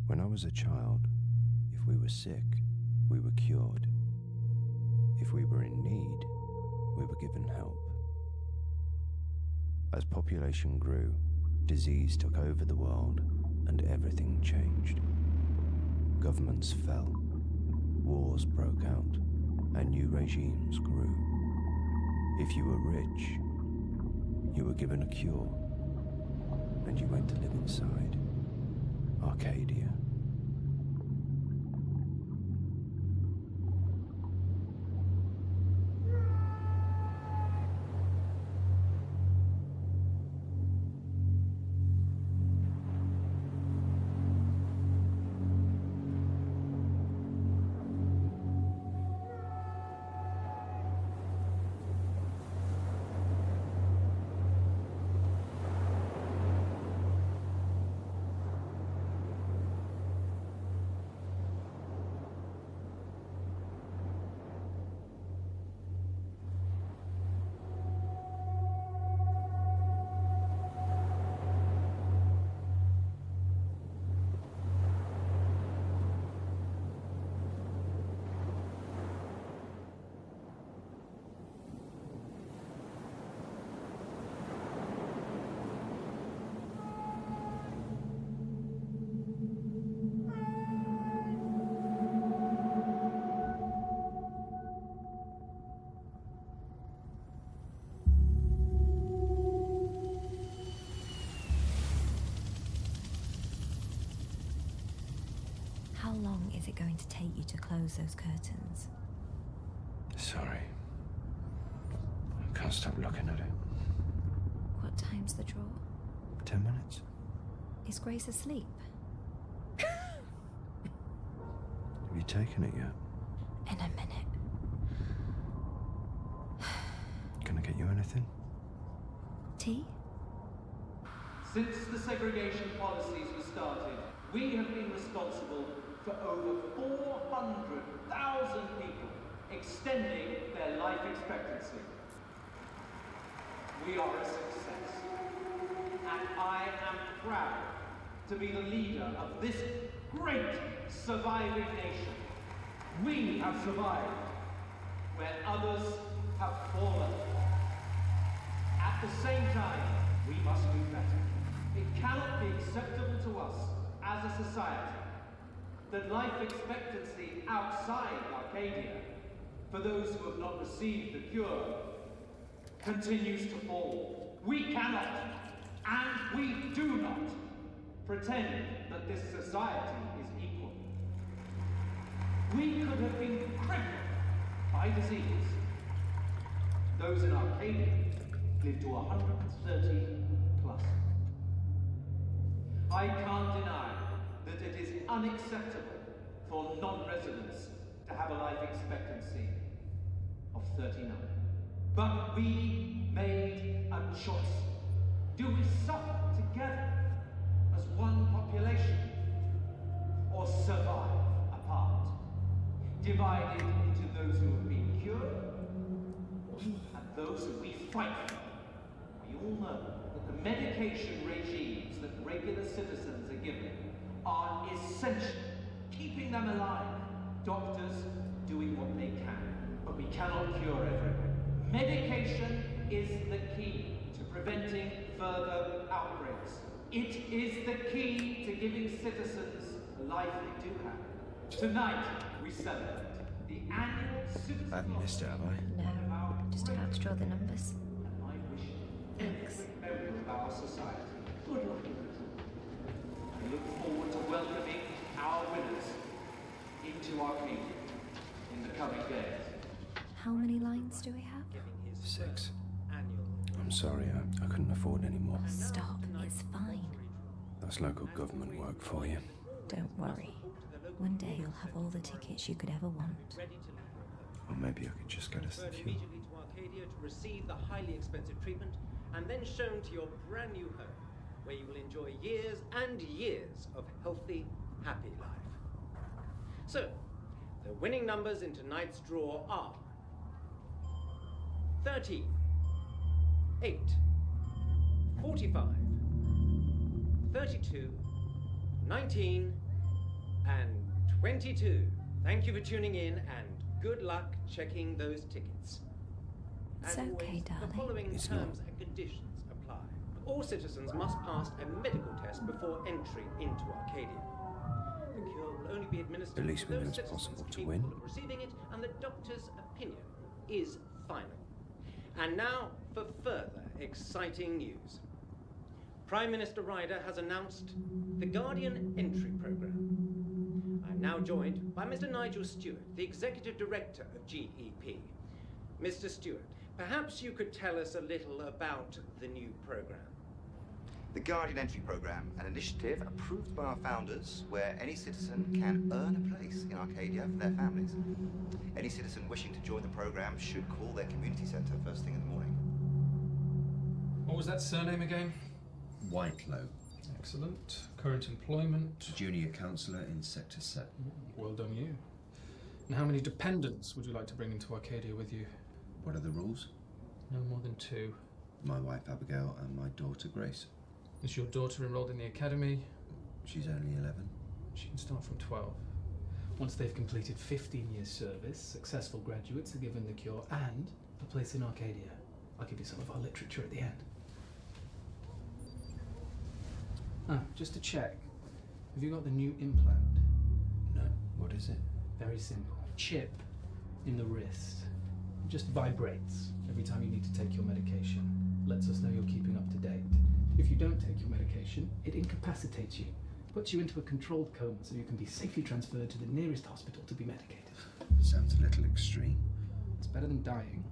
When I was a child, if we were sick, we were cured. If we were in need, we were given help. As population grew, disease took over the world and everything changed. Governments fell, wars broke out, and new regimes grew. If you were rich, you were given a cure, and you went to live inside Arcadia. How long is it going to take you to close those curtains? Sorry. I can't stop looking at it. What time's the draw? 10 minutes? Is Grace asleep? Have you taken it yet? In a minute. Can I get you anything? Tea? Since the segregation policies were started, we have been responsible for over 400,000 people extending their life expectancy. We are a success, and I am proud to be the leader of this great surviving nation. We have survived where others have fallen. At the same time, we must do better. It cannot be acceptable to us as a society that life expectancy outside Arcadia, for those who have not received the cure, continues to fall. We cannot, and we do not, pretend that this society is equal. We could have been crippled by disease. Those in Arcadia live to 130 plus. I can't deny that it is unacceptable for non-residents to have a life expectancy of 39. But we made a choice. Do we suffer together as one population, or survive apart, divided into those who have been cured and those who we fight for? We all know that the medication regimes that regular citizens are given are essential, keeping them alive. Doctors doing what they can, but we cannot cure everyone. Medication is the key to preventing further outbreaks. It is the key to giving citizens the life they do have. Tonight, we celebrate the annual citizen... I haven't missed it, have I? No, just about to draw the numbers. And I wish Thanks. every member of our society good luck. I look forward to welcoming our winners into Arcadia in the coming days. How many lines do we have? 6. I'm sorry, I couldn't afford any more. Stop, it's fine. That's local government work for you. Don't worry. One day you'll have all the tickets you could ever want. Or maybe I could just get us the cure. Immediately to Arcadia to receive the highly expensive treatment, and then shown to your brand new home, where you will enjoy years and years of healthy, happy life. So, the winning numbers in tonight's draw are 13, 8, 45, 32, 19, And 22. Thank you for tuning in, and good luck checking those tickets. It's As okay, always, darling. the following It's terms and conditions apply. All citizens must pass a medical test before entry into Arcadia. The cure will only be administered At least to we know those it's citizens possible to capable win. of receiving it, and the doctor's opinion is final. And now for further exciting news. Prime Minister Ryder has announced the Guardian Entry Programme. I'm now joined by Mr. Nigel Stewart, the Executive Director of GEP. Mr. Stewart, perhaps you could tell us a little about the new programme. The Guardian Entry Programme, an initiative approved by our founders where any citizen can earn a place in Arcadia for their families. Any citizen wishing to join the programme should call their community centre first thing in the morning. What was that surname again? Whitelow, Excellent. Current employment? junior counsellor in Sector 7. Well done you. And how many dependents would you like to bring into Arcadia with you? What are the rules? No more than 2. My wife Abigail and my daughter Grace. Is your daughter enrolled in the academy? She's only 11. She can start from 12. Once they've completed 15 years service, successful graduates are given the cure and a place in Arcadia. I'll give you some of our literature at the end. Ah, just to check, have you got the new implant? No. What is it? Very simple. Chip in the wrist. It just vibrates every time you need to take your medication. Lets us know you're keeping up to date. If you don't take your medication, it incapacitates you. Puts you into a controlled coma so you can be safely transferred to the nearest hospital to be medicated. Sounds a little extreme. It's better than dying.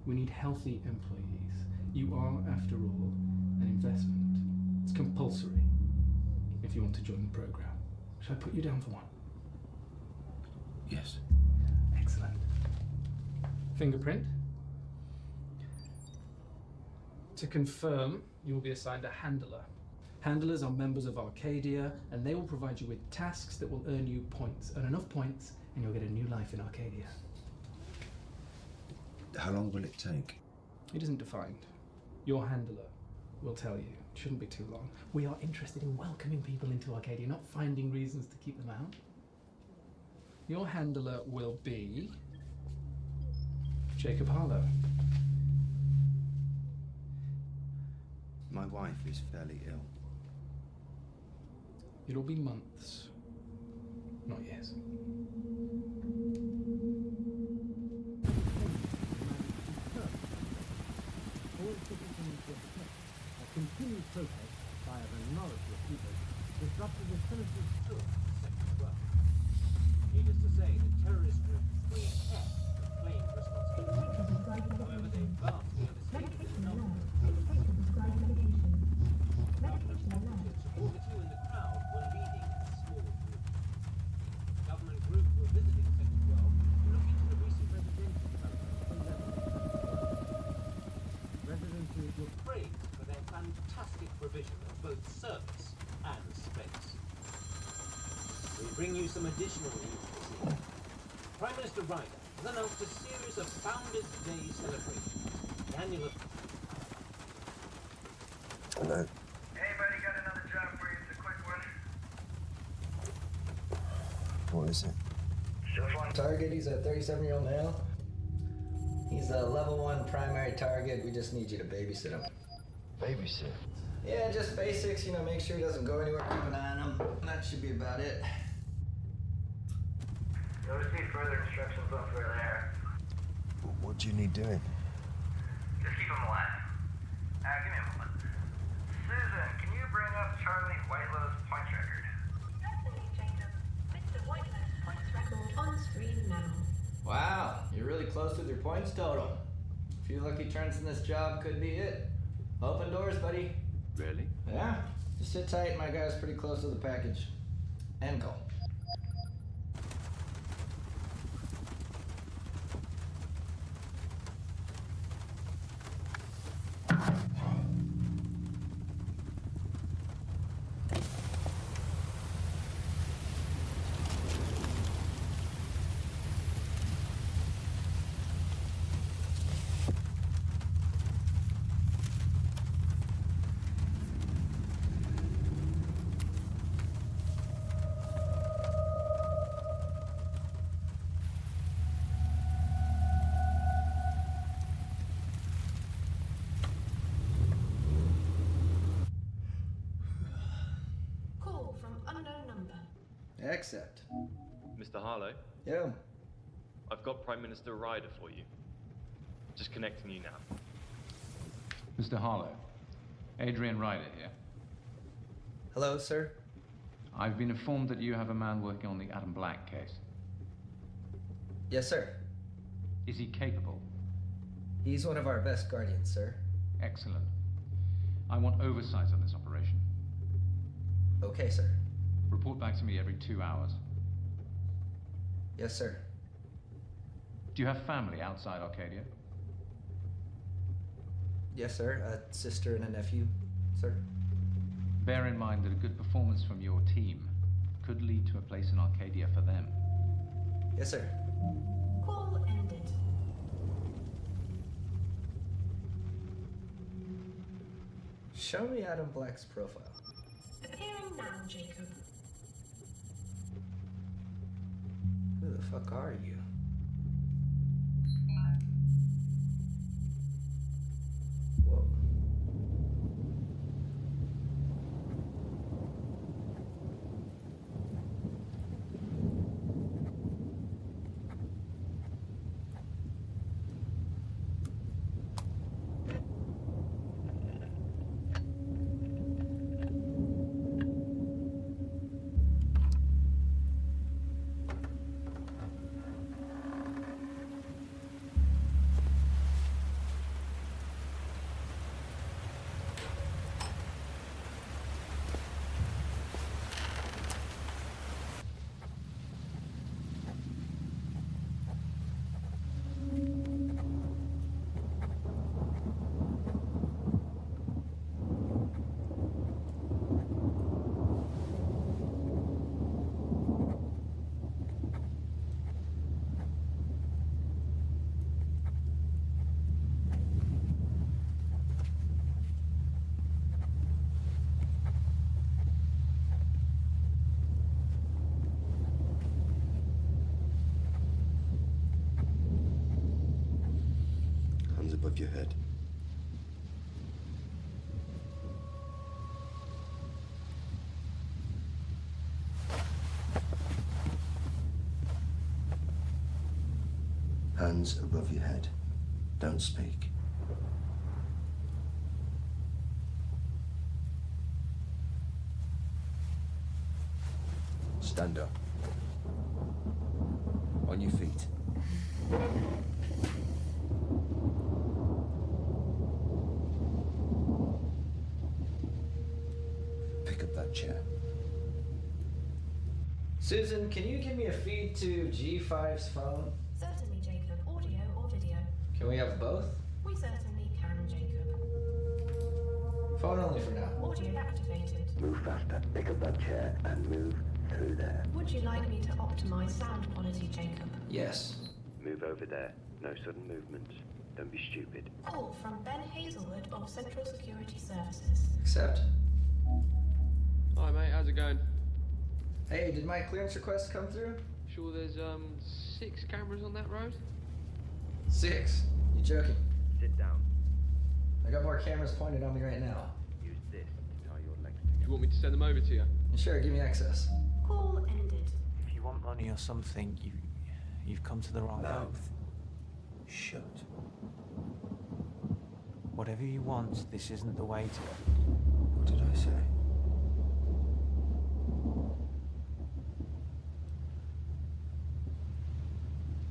We need healthy employees. You are, after all, an investment. It's compulsory if you want to join the program. Shall I put you down for one? Yes. Excellent. Fingerprint. To confirm, you will be assigned a handler. Handlers are members of Arcadia, and they will provide you with tasks that will earn you points. Earn enough points, and you'll get a new life in Arcadia. How long will it take? It isn't defined. Your handler will tell you. It shouldn't be too long. We are interested in welcoming people into Arcadia, not finding reasons to keep them out. Your handler will be Jacob Harlow. My wife is fairly ill. It'll be months, not years. Continued protest by a minority of people disrupted the Senate's tour of Section 12. Needless to say, the terrorist group 3F claimed responsibility. However, they vastly overstated their number. Supported you in the crowd were leading a small group. Government groups were visiting Section 12 to look into the recent residential development in Lebanon. Residents were praised for their fantastic provision of both service and space. We bring you some additional news this evening. Prime Minister Ryder has announced a series of Founders' Day celebrations. The annual... Hello. Hey buddy, got another job for you. It's a quick one. What is it? Target, he's a 37-year-old male. He's a level 1 primary target. We just need you to babysit him. Babysit. Yeah, just basics, you know, make sure he doesn't go anywhere, keep an eye on him. That should be about it. You'll receive further instructions once we're there. What do you need doing? Just keep him alive. Give me a moment. Susan, can you bring up Charlie Whitelow's points record? Certainly, Jacob. Mr. Whitelow's points record on screen now. Wow, you're really close with your points total. A few lucky turns in this job could be it. Open doors, buddy. Really? Yeah, just sit tight. My guy's pretty close to the package. End call. Accept. Mr. Harlow, Yeah. I've got Prime Minister Ryder for you. Just connecting you now. Mr. Harlow, Adrian Ryder here. Hello, sir. I've been informed that you have a man working on the Adam Black case. Yes, sir. Is he capable? He's one of our best guardians, sir. Excellent. I want oversight on this operation. Okay, sir. Report back to me every 2 hours. Yes, sir. Do you have family outside Arcadia? Yes, sir. A sister and a nephew, sir. Bear in mind that a good performance from your team could lead to a place in Arcadia for them. Yes, sir. Call ended. Show me Adam Black's profile. Appearing now, Jacob. Who the fuck are you? Whoa. Above your head. Hands above your head. Don't speak. Stand up. On your feet. Chair. Susan, can you give me a feed to G5's phone? Certainly, Jacob. Audio or video? Can we have both? We certainly can, Jacob. Phone only for now. Audio activated. Move faster. Pick up that chair and move through there. Would you like me to optimize sound quality, Jacob? Yes. Move over there. No sudden movements. Don't be stupid. Call from Ben Hazelwood of Central Security Services. Accept. Hi mate, how's it going? Hey, did my clearance request come through? Sure there's 6 cameras on that road? 6? You joking? Sit down. I got more cameras pointed on me right now. Use this to tie your legs Do you together. want me to send them over to you? Sure, give me access. Call ended. If you want money or something, you've come to the wrong Mouth shut. Whatever you want, this isn't the way to. What did I say?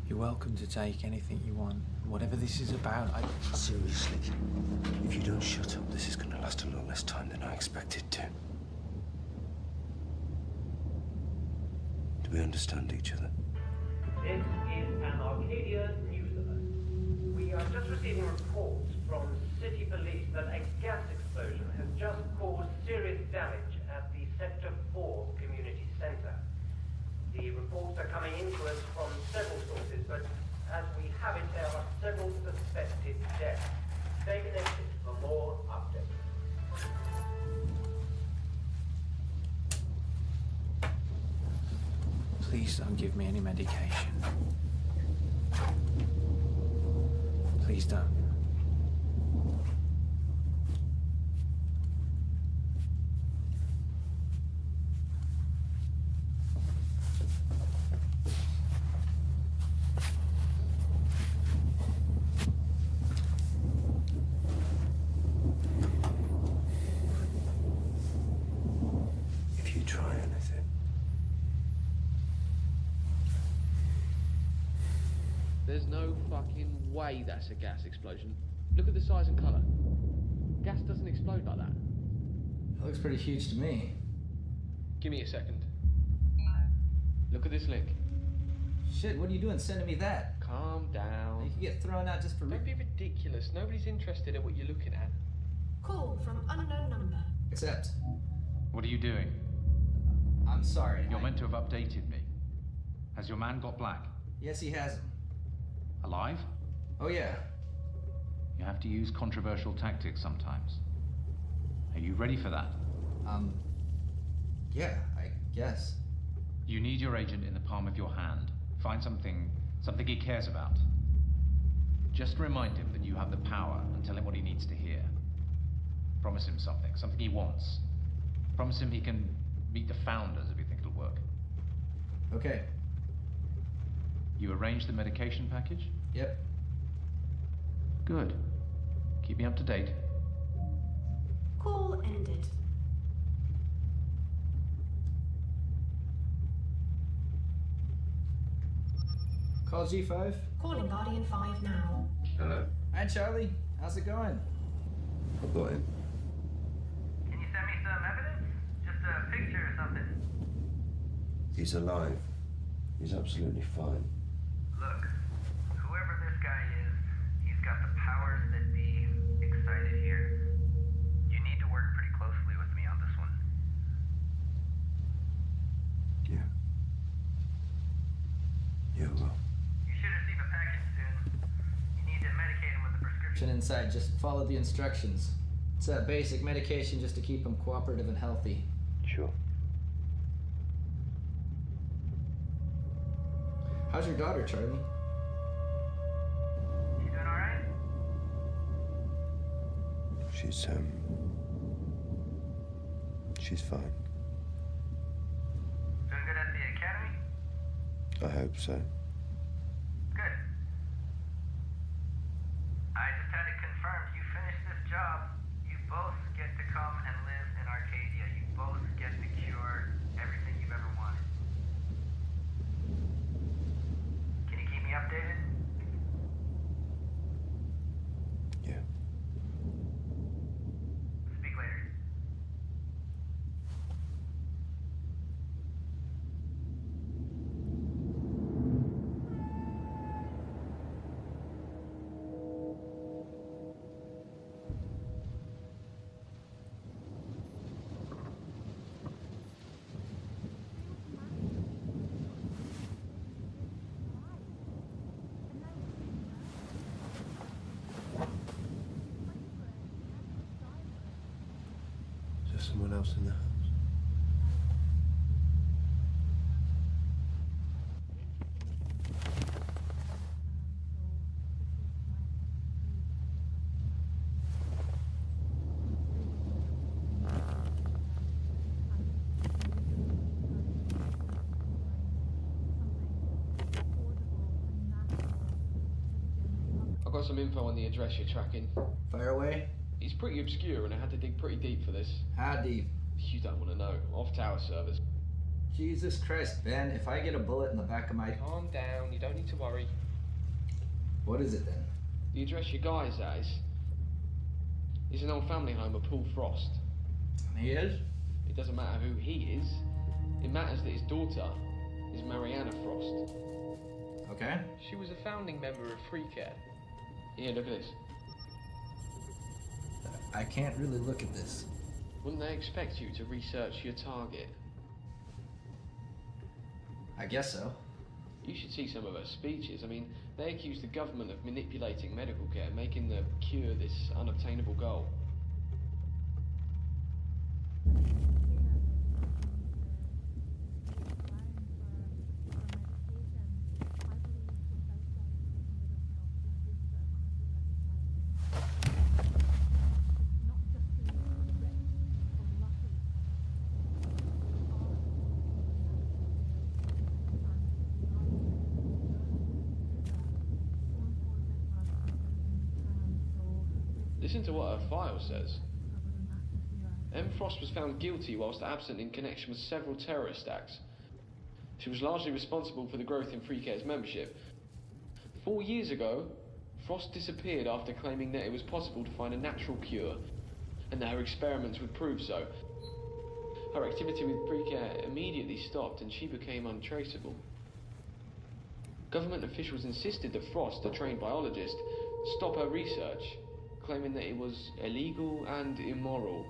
You're welcome to take anything you want. Whatever this is about, Seriously, if you don't shut up, this is going to last a lot less time than I expected to. Do we understand each other? This is an Arcadia news alert. We are just receiving reports from city police that a gas explosion has just caused serious damage at the Sector 4 community centre. The reports are coming in to us from several sources, but as we have it, there are several suspected deaths. Stay connected for more updates. please don't give me any medication. Please don't. There's no fucking way that's a gas explosion. Look at the size and colour. Gas doesn't explode like that. It looks pretty huge to me. Give me a second. Look at this link. Shit, what are you doing sending me that? Calm down. You could get thrown out just for... Don't be ridiculous. Nobody's interested in what you're looking at. Call from unknown number. Accept. What are you doing? I'm sorry. You're meant to have updated me. Has your man got black? Yes, he has him. Alive? Oh, yeah. You have to use controversial tactics sometimes. Are you ready for that? Yeah, I guess. You need your agent in the palm of your hand. Find something he cares about. Just remind him that you have the power and tell him what he needs to hear. Promise him something he wants. Promise him he can meet the founders if you think it'll work. Okay. You arranged the medication package? Yep. Good. Keep me up to date. Call ended. Call G5. Calling Guardian 5 now. Hello. Hi, Charlie. How's it going? I've got him. Can you send me some evidence? Just a picture or something? He's alive. He's absolutely fine. Look, whoever this guy is, he's got the powers that be excited here. You need to work pretty closely with me on this one. Yeah. Yeah, well. You should receive a package soon. You need to medicate him with a prescription. Inside, just follow the instructions. It's a basic medication just to keep him cooperative and healthy. Sure. How's your daughter, Charlie? She doing alright? She's fine. Doing good at the academy? I hope so. Good. I just had it confirmed. You finish this job, you both get to come and live in Arcadia. You both get to cure everything you've ever wanted. Can you keep me updated? Yeah. Speak later. Is there someone else in the house? I've got some info on the address you're tracking. Fire away. It's pretty obscure and I had to dig pretty deep for this. How deep? You don't want to know. Off tower servers. Jesus Christ, Ben, if I get a bullet in the back of my... Calm down, you don't need to worry. What is it then? The address your guy's at is an old family home of Paul Frost. He is? It doesn't matter who he is. It matters that his daughter is Mariana Frost. Okay. She was a founding member of Free Care. Here, look at this. I can't really look at this. Wouldn't they expect you to research your target? I guess so. You should see some of her speeches. I mean, they accuse the government of manipulating medical care, making the cure this unobtainable goal. Listen to what her file says. M. Frost was found guilty whilst absent in connection with several terrorist acts. She was largely responsible for the growth in Free Care's membership. 4 years ago, Frost disappeared after claiming that it was possible to find a natural cure, and that her experiments would prove so. Her activity with pre-care immediately stopped and she became untraceable. Government officials insisted that Frost, a trained biologist, stop her research, claiming that it was illegal and immoral.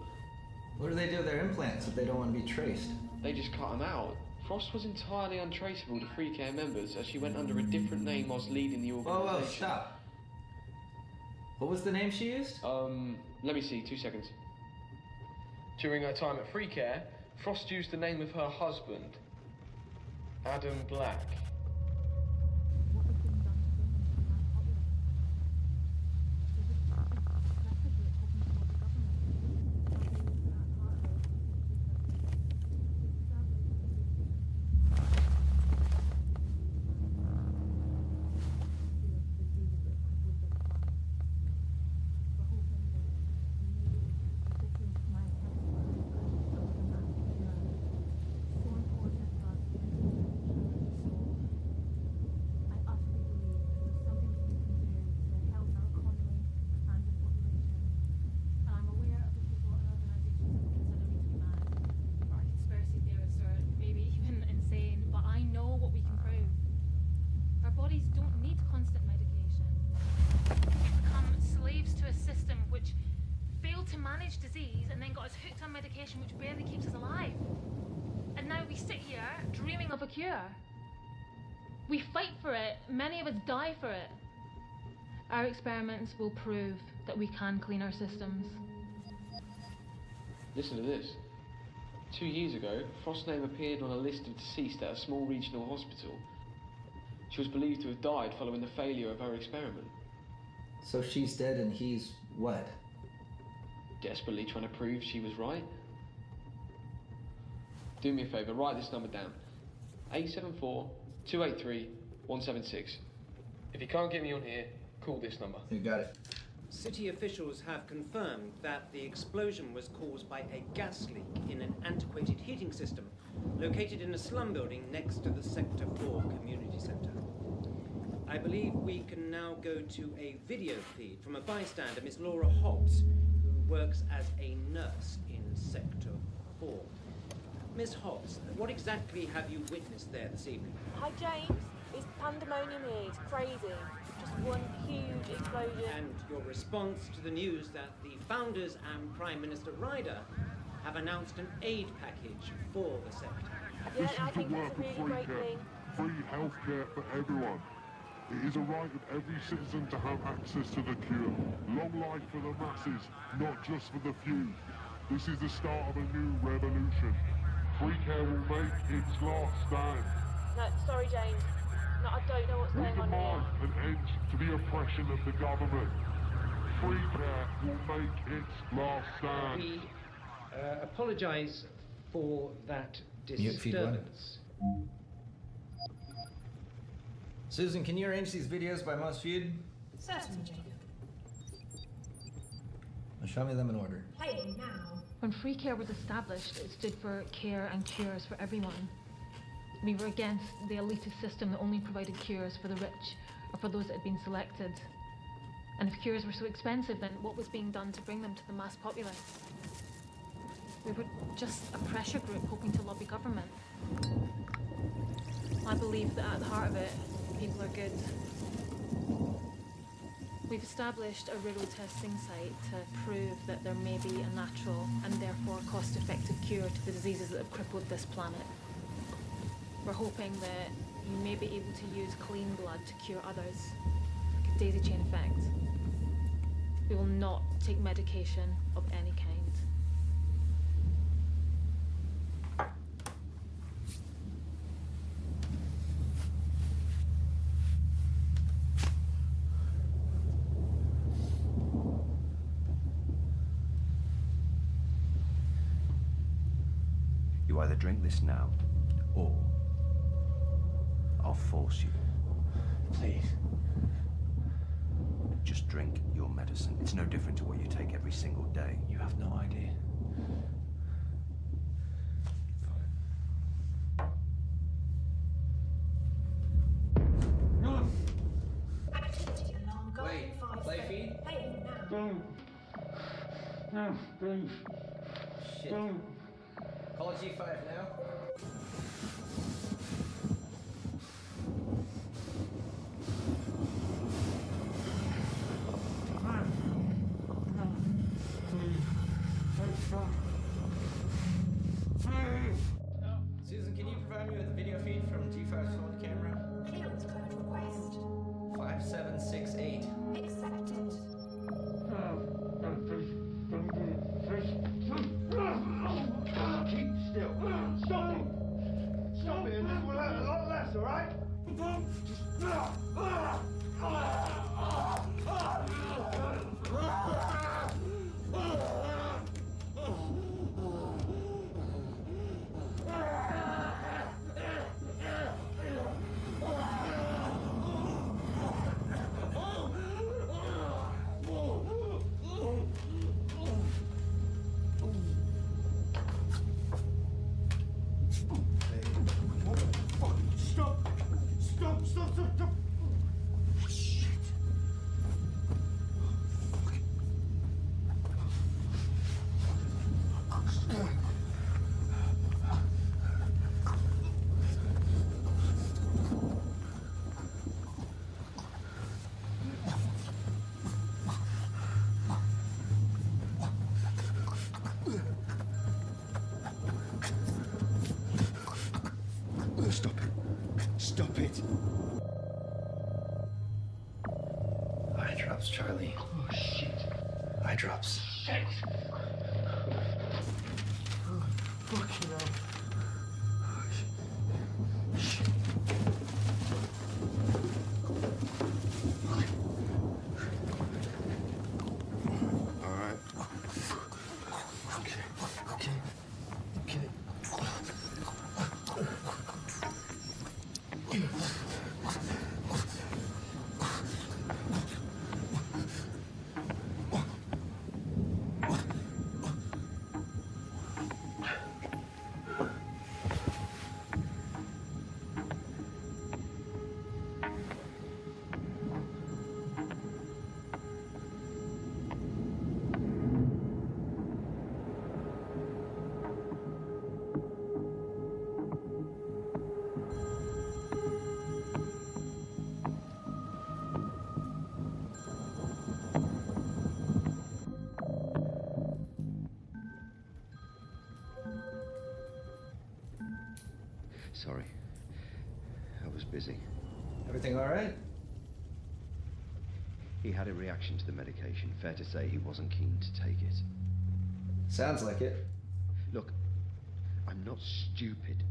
What do they do with their implants if they don't want to be traced? They just cut them out. Frost was entirely untraceable to free care members as she went under a different name whilst leading the organisation. Whoa, stop. What was the name she used? Let me see, 2 seconds. During her time at free care, Frost used the name of her husband, Adam Black. Disease and then got us hooked on medication which barely keeps us alive. And now we sit here dreaming of a cure. We fight for it, many of us die for it. Our experiments will prove that we can clean our systems. Listen to this. 2 years ago, Frost's name appeared on a list of deceased at a small regional hospital. She was believed to have died following the failure of her experiment. So she's dead and he's what? Desperately trying to prove she was right. Do me a favour, write this number down. 874-283-176. If you can't get me on here, call this number. You got it. City officials have confirmed that the explosion was caused by a gas leak in an antiquated heating system located in a slum building next to the Sector 4 community centre. I believe we can now go to a video feed from a bystander, Miss Laura Hobbs, works as a nurse in Sector 4. Miss Hobbs, what exactly have you witnessed there this evening? Hi James, it's pandemonium here, it's crazy. Just one huge explosion. And your response to the news that the founders and Prime Minister Ryder have announced an aid package for the sector. Yeah, I think that's a really great thing. Free healthcare for everyone. It is a right of every citizen to have access to the cure. Long life for the masses, not just for the few. This is the start of a new revolution. Free care will make its last stand. No, sorry James. No, I don't know what's We going on here. demand an end to the oppression of the government. Free care will make its last stand. We apologise for that disturbance. Susan, can you arrange these videos by most viewed? Certainly, Jacob. Now show me them in order. Playing now. When free care was established, it stood for care and cures for everyone. We were against the elitist system that only provided cures for the rich or for those that had been selected. And if cures were so expensive, then what was being done to bring them to the mass populace? We were just a pressure group hoping to lobby government. I believe that at the heart of it, people are good. We've established a rural testing site to prove that there may be a natural and therefore cost-effective cure to the diseases that have crippled this planet. We're hoping that you may be able to use clean blood to cure others, like a daisy chain effect. We will not take medication of any kind. You either drink this now, or I'll force you. Please. Just drink your medicine. It's no different to what you take every single day. You have no idea. Shit. Call G5 now. Susan, can you provide me with a video feed from G5's phone camera? Clearance code request. 5768. Accepted. Keep still. Stop it. Stop it, and this will hurt a lot less, all right? Stop. Shit. Stop it. Eye drops, Charlie. Oh, shit. Eye drops. Shit. Fucking hell. Shit. All right. Okay. Sorry. I was busy. Everything all right? He had a reaction to the medication. Fair to say he wasn't keen to take it. Sounds like it. Look, I'm not stupid.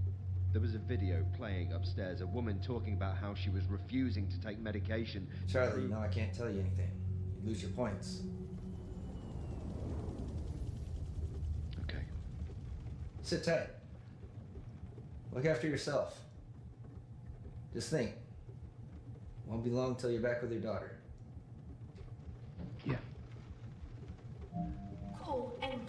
There was a video playing upstairs, a woman talking about how she was refusing to take medication. Charlie, you know I can't tell you anything. You lose your points. Okay. Sit tight. Look after yourself. Just think. Won't be long till you're back with your daughter. Yeah. Call ended.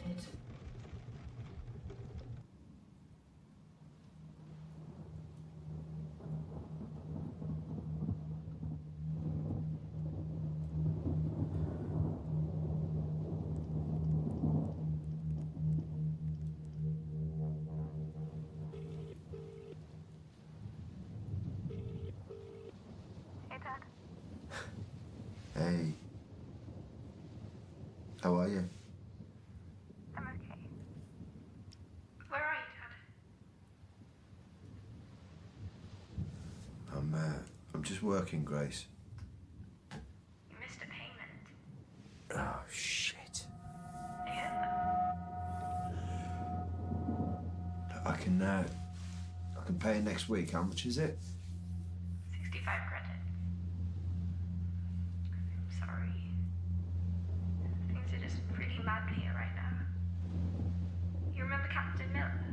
Hey. How are you? I'm okay. Where are you, Dad? I'm just working, Grace. You missed a payment. Oh, shit. I heard that. I can pay it next week. How much is it? 65 credit. I'm sorry. Things are just pretty mad here right now. You remember Captain Miller?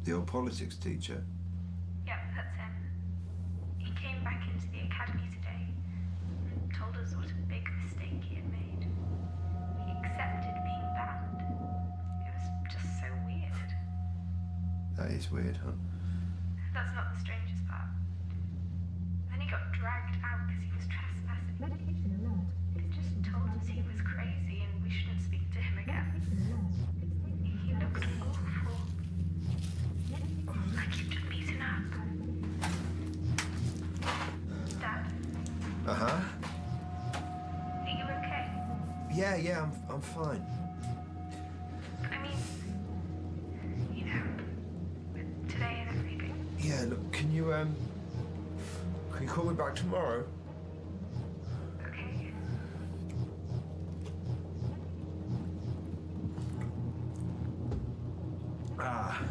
The old politics teacher? Yep, that's him. He came back into the academy today and told us what a big mistake he had made. He accepted being banned. It was just so weird. That is weird, huh? That's not the strangest part. Then he got dragged out because he was trespassing. Medication alert. They just told us he was crazy. Uh-huh. Are you okay? Yeah, I'm fine. I mean, you know, with today and everything. Yeah, look, can you call me back tomorrow? Okay. Ah.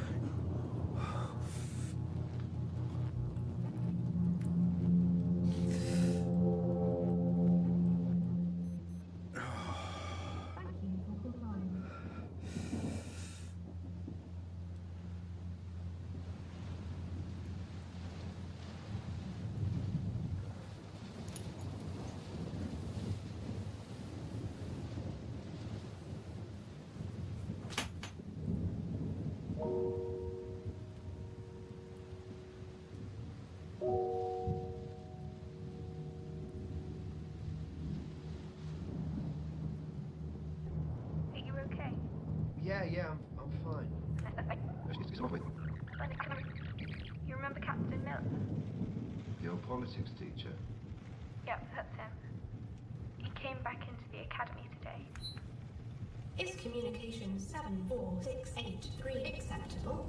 Yeah, I'm fine. You remember Captain Miller? The old politics teacher. Yep, that's him. He came back into the academy today. Is communication 74683 acceptable?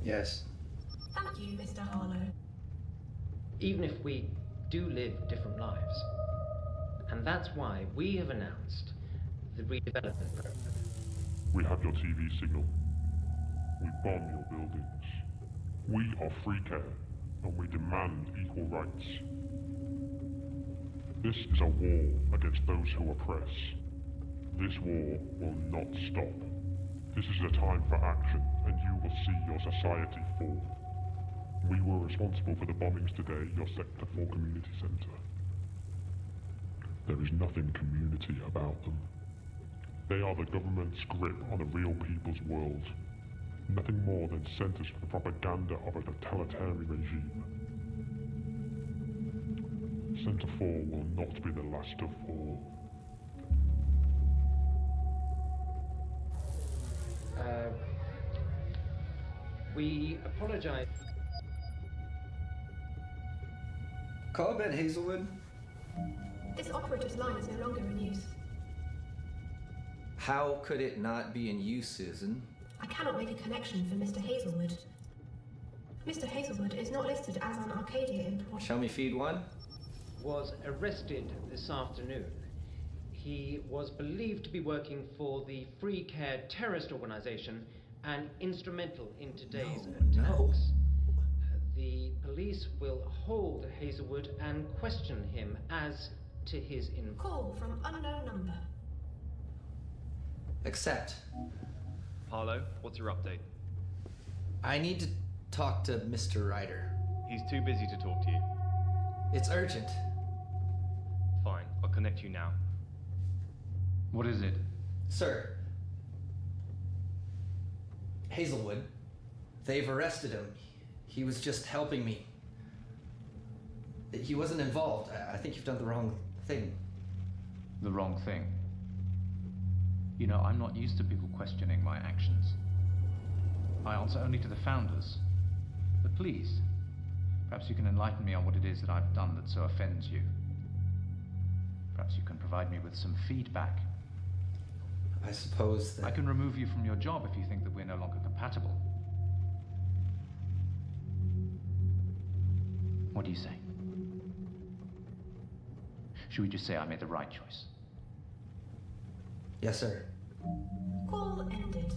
Yes. Thank you, Mr. Harlow. Even if we do live different lives, and that's why we have announced the redevelopment program. We have your TV signal. We bomb your buildings. We are free care, and we demand equal rights. This is a war against those who oppress. This war will not stop. This is a time for action, and you will see your society fall. We were responsible for the bombings today, your Sector 4 community centre. There is nothing community about them. They are the government's grip on the real people's world. Nothing more than centres for the propaganda of a totalitarian regime. Centre 4 will not be the last of all. We apologise. Call Ben Hazelwood. This operator's line is no longer in use. How could it not be in use, Susan? I cannot make a connection for Mr. Hazelwood. Mr. Hazelwood is not listed as an Arcadia importer. Show me feed 1. Was arrested this afternoon. He was believed to be working for the Free Care terrorist organization and instrumental in today's attacks. The police will hold Hazelwood and question him as to his involvement. Call from unknown number. Accept. Harlow, what's your update? I need to talk to Mr. Ryder. He's too busy to talk to you. It's urgent. Fine, I'll connect you now. What is it? Sir. Hazelwood. They've arrested him. He was just helping me. He wasn't involved. I think you've done the wrong thing. The wrong thing? You know, I'm not used to people questioning my actions. I answer only to the founders. But please, perhaps you can enlighten me on what it is that I've done that so offends you. Perhaps you can provide me with some feedback. I suppose that... I can remove you from your job if you think that we're no longer compatible. What do you say? Should we just say I made the right choice? Yes, sir. Call ended.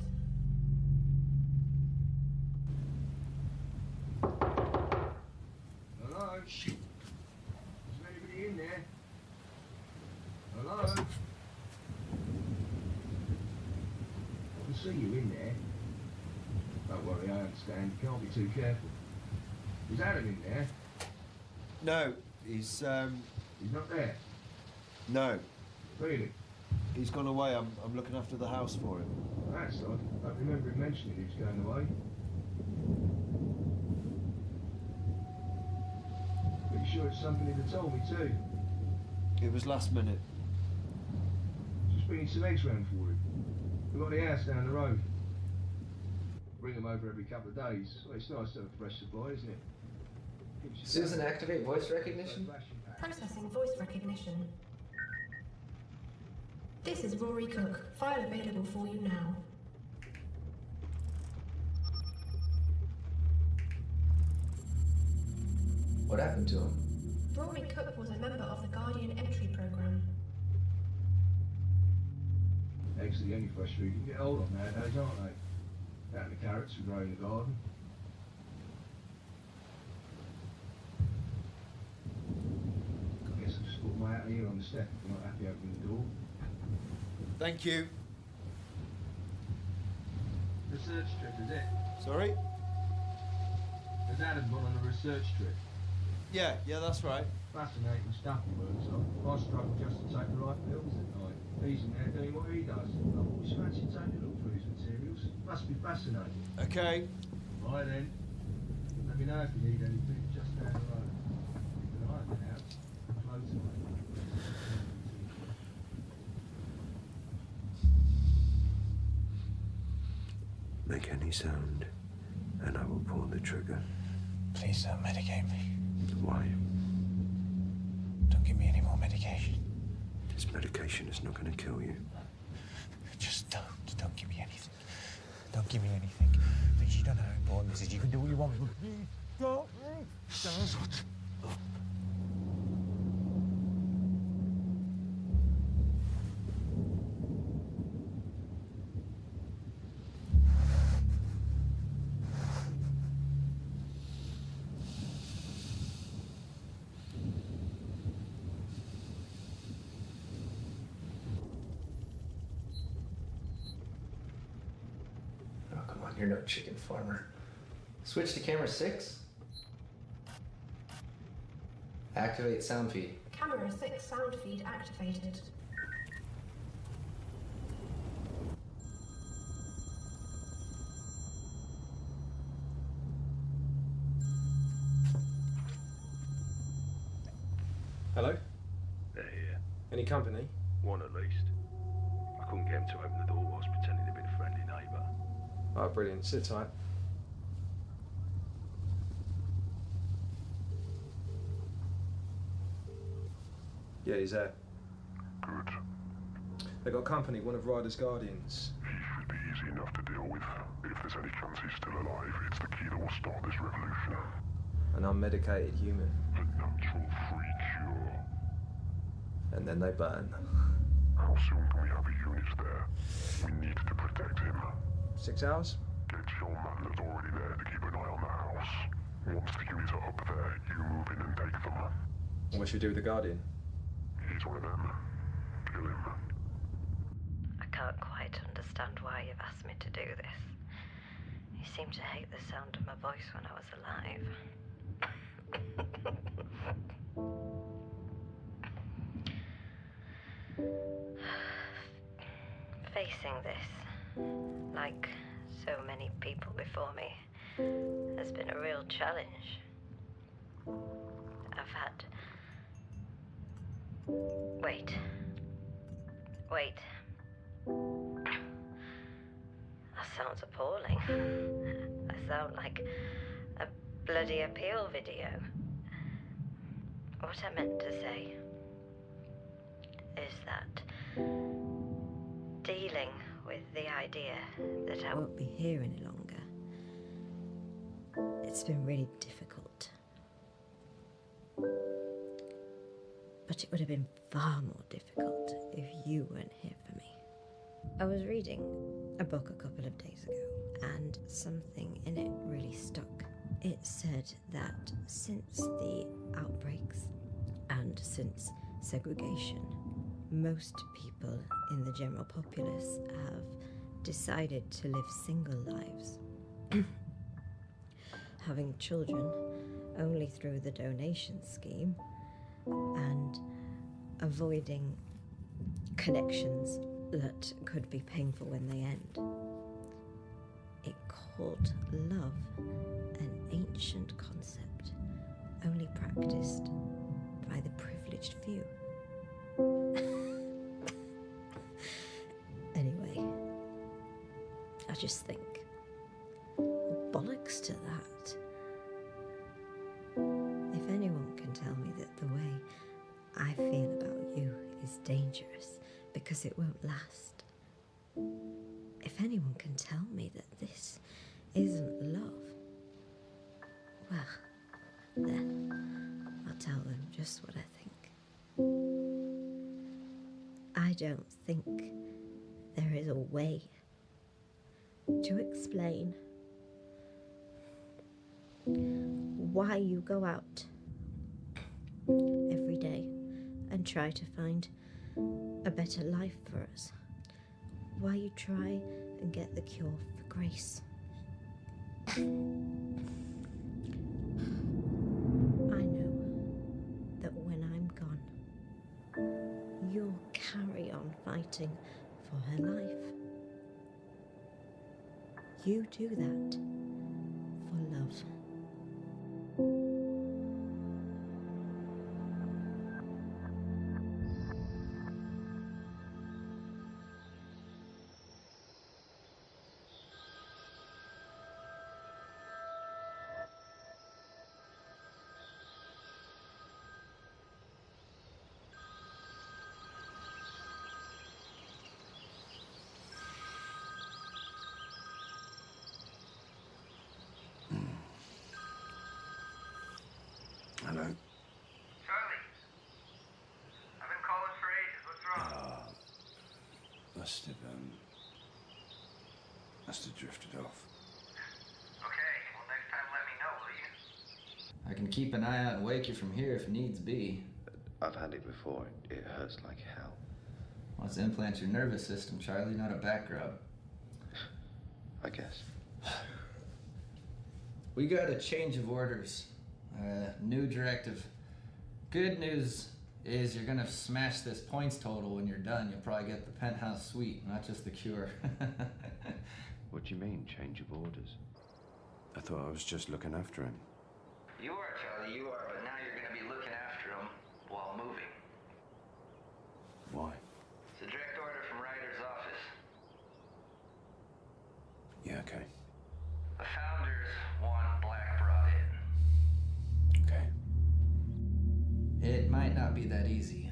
Hello? Is anybody in there? Hello? I can see you in there. Don't worry, I understand. You can't be too careful. Is Adam in there? No, he's not there? No. Really? He's gone away. I'm looking after the house for him. That's odd. I don't remember him mentioning he was going away. Pretty sure it's something he'd have told me too. It was last minute. Just bringing some eggs round for him. We've got the house down the road. Bring them over every couple of days. Well, it's nice to have a fresh supply, isn't it? Susan, activate voice recognition. Processing voice recognition. This is Rory Cook. File available for you now. What happened to him? Rory Cook was a member of the Guardian entry program. Eggs are the only fresh food you can get hold of nowadays, aren't they? Out of the carrots we grow in the garden. I guess I'll just put my out here on the step if you're not happy opening the door. Thank you. Research trip, is it? Sorry? Has Adam gone on a research trip? Yeah, that's right. Fascinating stuff he works on. I struggle just to take the right pills at night. He's in there doing what he does. I've always fancied taking a look through his materials. Must be fascinating. Okay. Right then. Let me know if you need anything just down the road. Keep an eye on the house. Close away. Make any sound, and I will pull the trigger. Please don't medicate me. Why? Don't give me any more medication. This medication is not going to kill you. Just don't. Don't give me anything. Don't give me anything. Please, you don't know how important this is. You can do what you want. Please, don't. You're no chicken farmer. Switch to camera 6. Activate sound feed. Camera 6 sound feed activated. Hello? They're here. Any company? One at least. I couldn't get him to open the door whilst pretending to be a friendly neighbour. Oh, brilliant. Sit tight. Yeah, he's there. Good. They got company, one of Ryder's guardians. He should be easy enough to deal with. If there's any chance he's still alive, it's the key that will start this revolution. An unmedicated human. A natural free cure. And then they burn. How soon can we have a unit there? We need to protect him. 6 hours? Get your man that's already there to keep an eye on the house. Once the units are up there, you move in and take them. What should we do with the guardian? He's one of them. Kill him. I can't quite understand why you've asked me to do this. You seem to hate the sound of my voice when I was alive. Facing this, like so many people before me, has been a real challenge. I've had... Wait. That sounds appalling. I sound like a bloody appeal video. What I meant to say is that dealing with the idea that I won't be here any longer, it's been really difficult. But it would have been far more difficult if you weren't here for me. I was reading a book a couple of days ago, and something in it really stuck. It said that since the outbreaks and since segregation, most people in the general populace have decided to live single lives, having children only through the donation scheme and avoiding connections that could be painful when they end. It called love an ancient concept only practiced by the privileged few. Anyway, I just think, bollocks to that. If anyone can tell me that the way it won't last. If anyone can tell me that this isn't love, well, then I'll tell them just what I think. I don't think there is a way to explain why you go out every day and try to find a better life for us. Why you try and get the cure for grace. I know that when I'm gone, you'll carry on fighting for her life. You do that for love. Hello. Charlie, I've been calling for ages. What's wrong? Must have drifted off. Okay, well next time let me know, will you? I can keep an eye out and wake you from here if needs be. I've had it before. It hurts like hell. Well, it's implants your nervous system, Charlie, not a back rub. I guess. We got a change of orders. New directive. Good news is you're gonna smash this points total when you're done. You'll probably get the penthouse suite, not just the cure. What do you mean, change of orders? I thought I was just looking after him. You are, Charlie, you are, but now you're gonna be looking after him while moving. Why? It's a direct order from Ryder's office. Yeah, okay. The founders want Black brought in. Okay. It might not be that easy.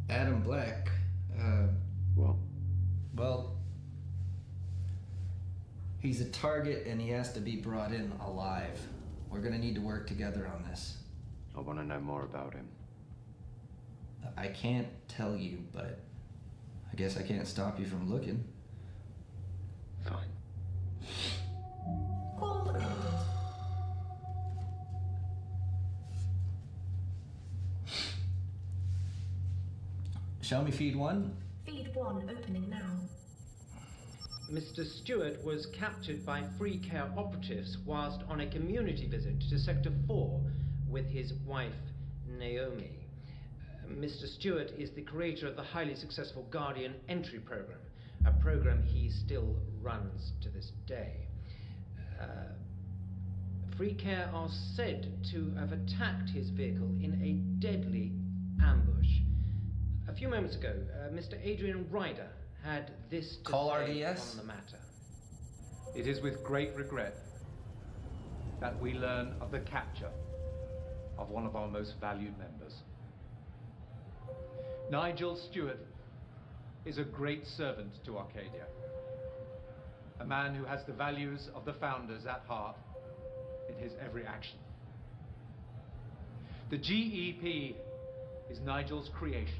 Adam Black, What? well, he's a target and he has to be brought in alive. We're gonna need to work together on this. I want to know more about him. I can't tell you, but I guess I can't stop you from looking. Fine. Call ended. Show me feed 1. Feed 1 opening now. Mr. Stewart was captured by Free Care operatives whilst on a community visit to Sector 4 with his wife, Naomi. Mr. Stewart is the creator of the highly successful Guardian entry program, a program he still runs to this day. Free Care are said to have attacked his vehicle in a deadly ambush. A few moments ago, Mr. Adrian Ryder had this to Call say RDS? on the matter. It is with great regret that we learn of the capture of one of our most valued members. Nigel Stewart is a great servant to Arcadia, a man who has the values of the founders at heart in his every action. The GEP is Nigel's creation.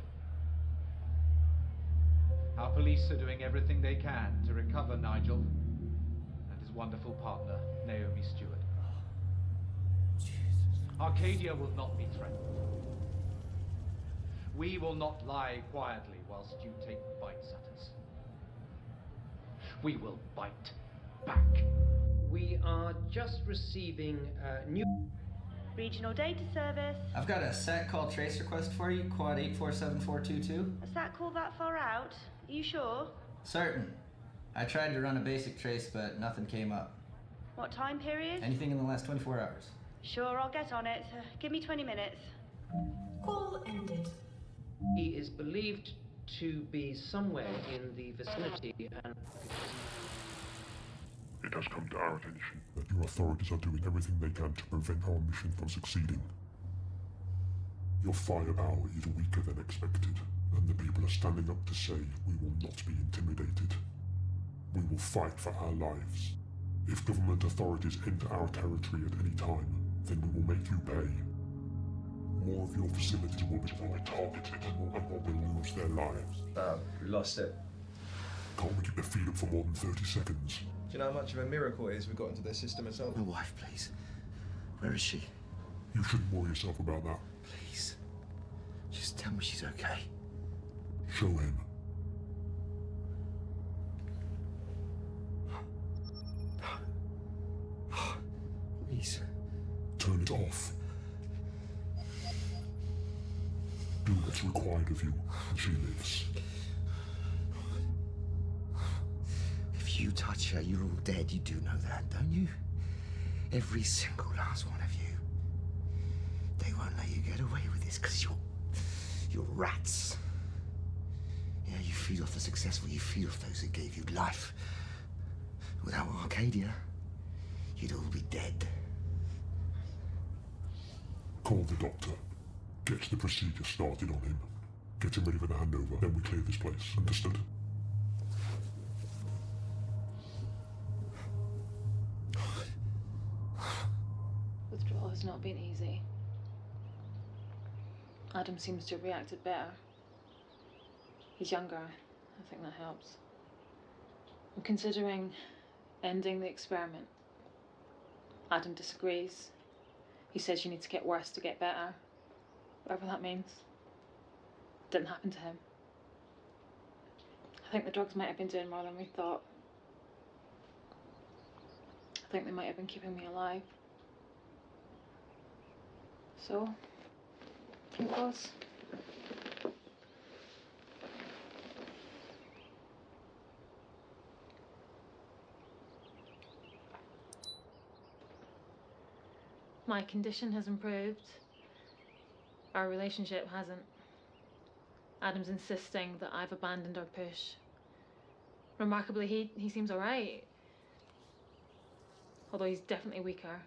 Our police are doing everything they can to recover Nigel and his wonderful partner, Naomi Stewart. Arcadia will not be threatened. We will not lie quietly whilst you take bites at us. We will bite back. We are just receiving new Regional data service. I've got a SAT call trace request for you, quad 847422. A SAT call that far out? Are you sure? Certain. I tried to run a basic trace, but nothing came up. What time period? Anything in the last 24 hours. Sure, I'll get on it. Give me 20 minutes. Call ended. He is believed to be somewhere in the vicinity and It has come to our attention that your authorities are doing everything they can to prevent our mission from succeeding. Your firepower is weaker than expected, And the people are standing up to say we will not be intimidated. We will fight for our lives. If government authorities enter our territory at any time, then we will make you pay. More of your facilities will be targeted and more will lose their lives. We lost it. Can't we keep their feet up for more than 30 seconds? Do you know how much of a miracle it is we got into their system as well? My wife, please. Where is she? You shouldn't worry yourself about that. Please. Just tell me she's okay. Show him. Please. Turn it off. Do what's required of you, and she lives. If you touch her, you're all dead. You do know that, don't you? Every single last one of you. They won't let you get away with this because you're rats. Yeah, you feed off the successful, you feed off those that gave you life. Without Arcadia, you'd all be dead. Call the doctor. Get the procedure started on him. Get him ready for the handover, then we clear this place. Understood? Withdrawal has not been easy. Adam seems to have reacted better. He's younger. I think that helps. I'm considering ending the experiment. Adam disagrees. He says you need to get worse to get better. Whatever that means. Didn't happen to him. I think the drugs might have been doing more than we thought. I think they might have been keeping me alive. So, here goes. My condition has improved. Our relationship hasn't. Adam's insisting that I've abandoned our push. Remarkably, he seems alright. Although he's definitely weaker.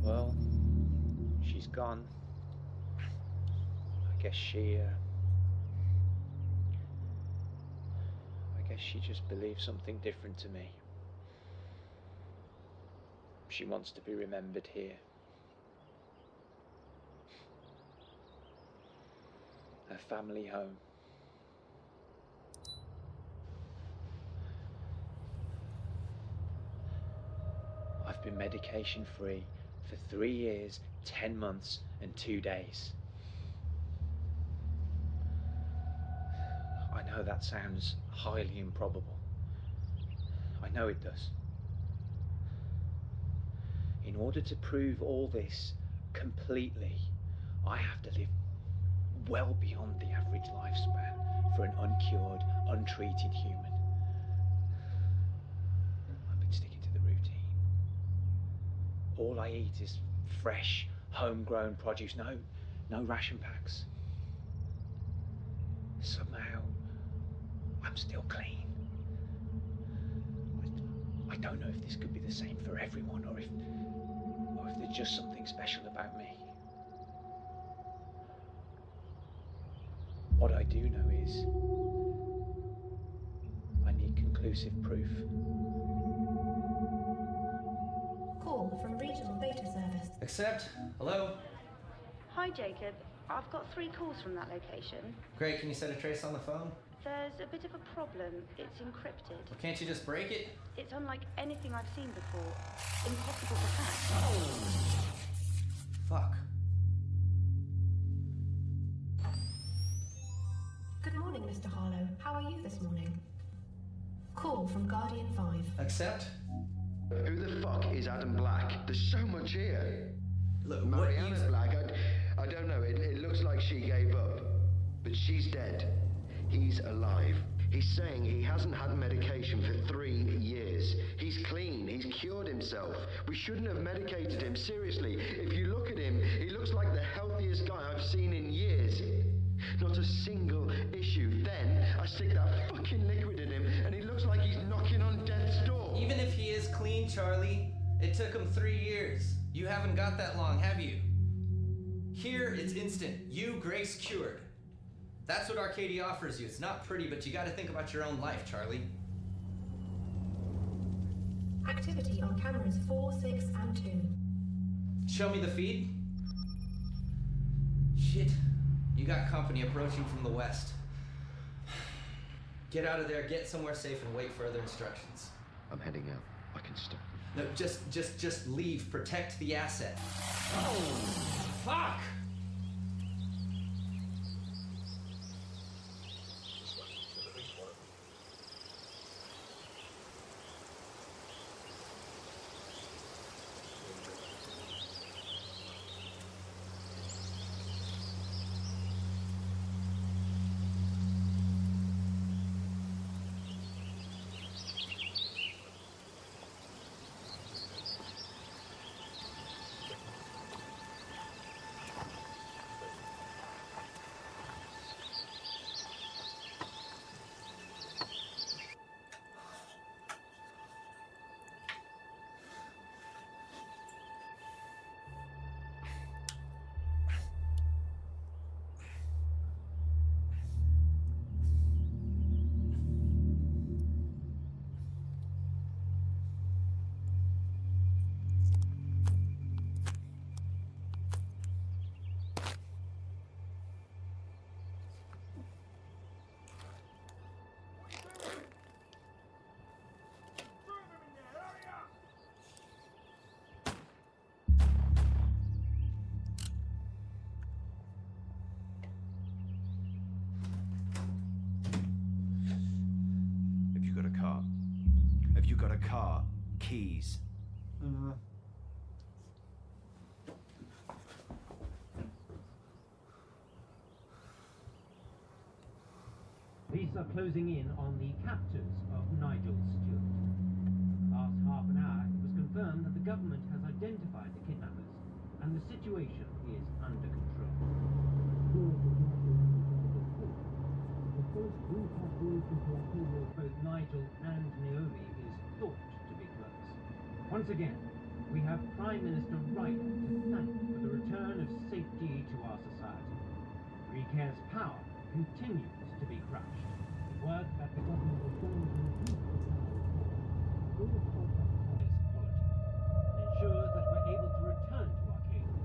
Well, she's gone. I guess she just believes something different to me. She wants to be remembered here. Her family home. I've been medication free for 3 years, 10 months, and 2 days. I know that sounds highly improbable. I know it does. In order to prove all this completely, I have to live well beyond the average lifespan for an uncured, untreated human. I've been sticking to the routine. All I eat is fresh, homegrown produce, no ration packs. Somehow, I'm still clean. I don't know if this could be the same for everyone, or if there's just something special about me. What I do know is I need conclusive proof. Call from Regional Data Service. Accept. Hello? Hi, Jacob. I've got 3 calls from that location. Great, can you set a trace on the phone? There's a bit of a problem. It's encrypted. Well, can't you just break it? It's unlike anything I've seen before. Impossible to hack. Fuck. Good morning, Mr. Harlow. How are you this morning? Call from Guardian 5. Accept. Who the fuck is Adam Black? There's so much here. Look, Mariana Black, I don't know. It looks like she gave up. But she's dead. He's alive. He's saying he hasn't had medication for 3 years. He's clean. He's cured himself. We shouldn't have medicated him. Seriously, if you look at him, he looks like the healthiest guy I've seen in years. Not a single issue. Then I stick that fucking liquid in him and he looks like he's knocking on death's door. Even if he is clean, Charlie, it took him 3 years. You haven't got that long, have you? Here, it's instant. You, Grace, cured. That's what Arcadia offers you. It's not pretty, but you gotta think about your own life, Charlie. Activity on cameras 4, 6, and 2. Show me the feed. Shit. You got company approaching from the west. Get out of there, get somewhere safe, and wait for other instructions. I'm heading out. I can stop. No, just leave. Protect the asset. Oh, fuck! Have you got a car? Keys? Police are closing in on the captors of Nigel Stewart. Last half an hour, it was confirmed that the government has identified the kidnappers and the situation is under control. Both Nigel and Naomi is thought to be close. Once again, we have Prime Minister Ryder to thank for the return of safety to our society. Recare's power continues to be crushed. The work that the government has done to reduce the power is quality and ensures that we're able to return to Arcadia.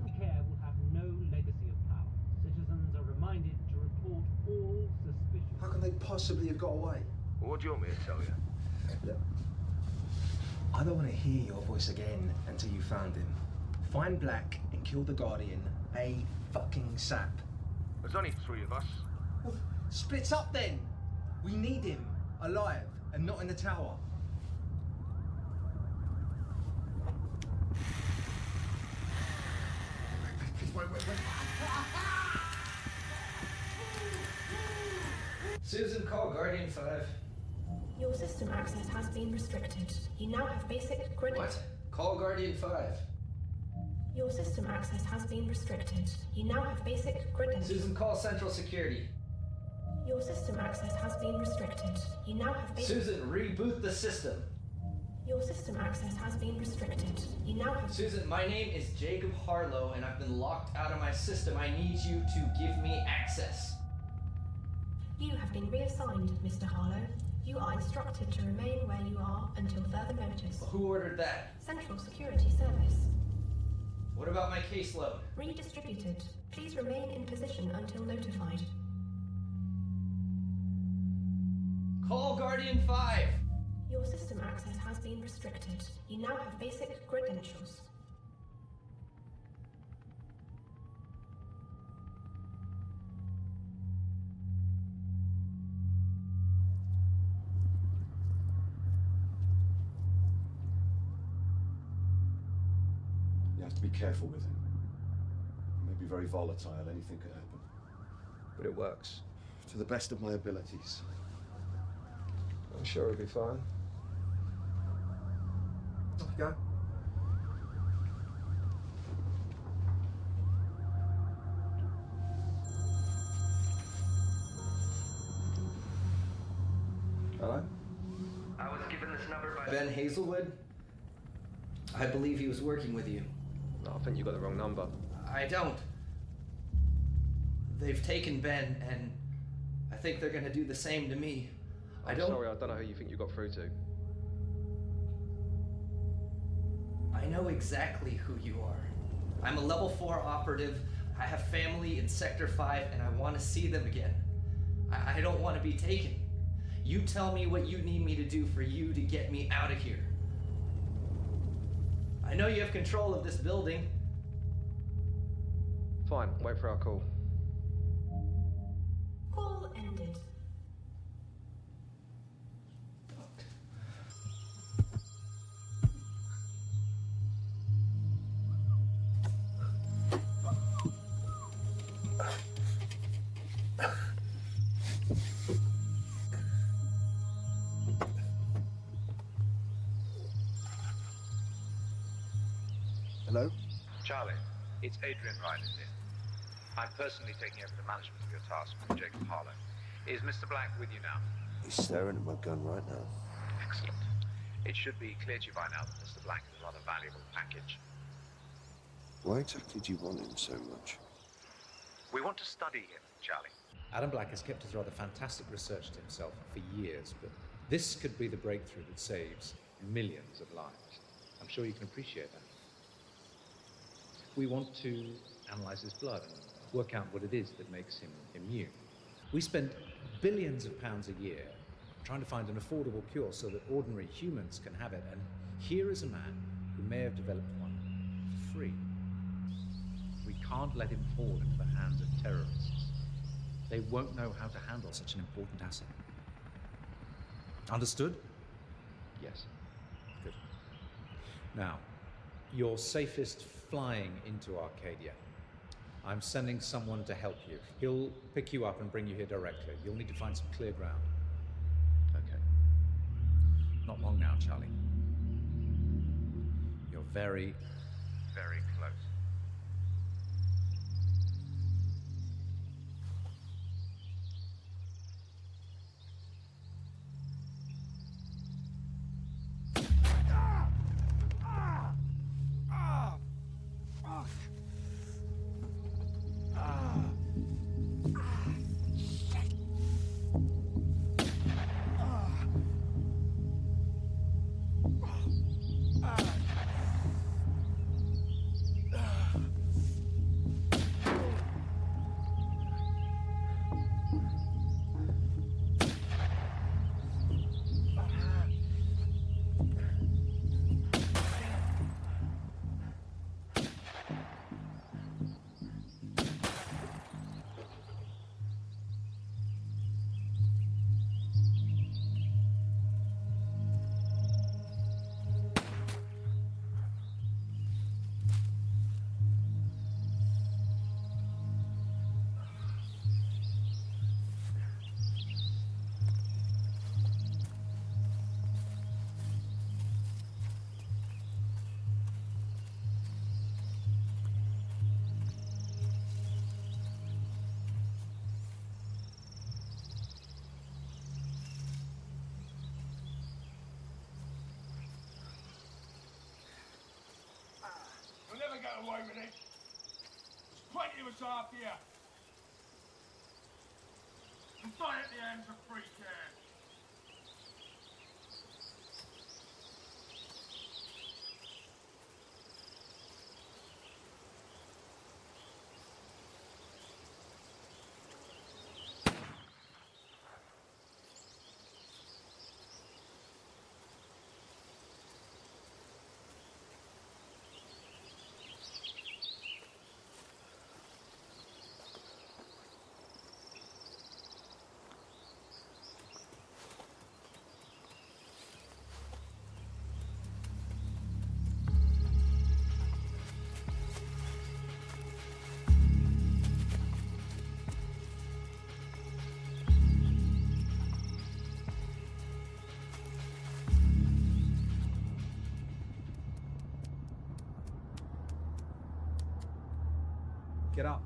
Recare will have no legacy of power. Citizens are reminded to report all suspicious. How can they possibly have got away? What do you want me to tell you? Look, I don't want to hear your voice again until you found him. Find Black and kill the Guardian a fucking sap. There's only 3 of us. Splits up then. We need him alive and not in the tower. Wait. Susan, call Guardian 5. Your system access has been restricted. You now have basic credentials. What? Call Guardian 5. Your system access has been restricted. You now have basic credentials. Susan, call Central Security. Your system access has been restricted. You now have basic... Susan, reboot the system. Your system access has been restricted. You now have... Susan, my name is Jacob Harlow and I've been locked out of my system. I need you to give me access. You have been reassigned, Mr. Harlow. You are instructed to remain where you are until further notice. Who ordered that? Central Security Service. What about my caseload? Redistributed. Please remain in position until notified. Call Guardian 5! Your system access has been restricted. You now have basic credentials. You have to be careful with him. He may be very volatile, anything could happen. But it works. To the best of my abilities. I'm sure it'll be fine. Go. Hello? I was given this number by Ben Hazelwood? I believe he was working with you. No, I think you got the wrong number. I don't. They've taken Ben, and I think they're gonna do the same to me. I'm sorry, I don't know who you think you got through to. I know exactly who you are. I'm a level 4 operative. I have family in Sector 5, and I want to see them again. I don't want to be taken. You tell me what you need me to do for you to get me out of here. I know you have control of this building. Fine, wait for our call. Call ended. Hello? Charlie, it's Adrian Ryder here. I'm personally taking over the management of your task from Jacob Harlow. Is Mr. Black with you now? He's staring at my gun right now. Excellent. It should be clear to you by now that Mr. Black is a rather valuable package. Why exactly do you want him so much? We want to study him, Charlie. Adam Black has kept his rather fantastic research to himself for years, but this could be the breakthrough that saves millions of lives. I'm sure you can appreciate that. We want to analyze his blood and work out what it is that makes him immune. We spend billions of pounds a year trying to find an affordable cure so that ordinary humans can have it, and here is a man who may have developed one for free. We can't let him fall into the hands of terrorists. They won't know how to handle such an important asset. Understood? Yes. Good. Now, you're safest flying into Arcadia. I'm sending someone to help you. He'll pick you up and bring you here directly. You'll need to find some clear ground. Okay. Not long now, Charlie. You're very, very close. Get away with it. There's plenty of us out here. And die at the hands of free care. Get up.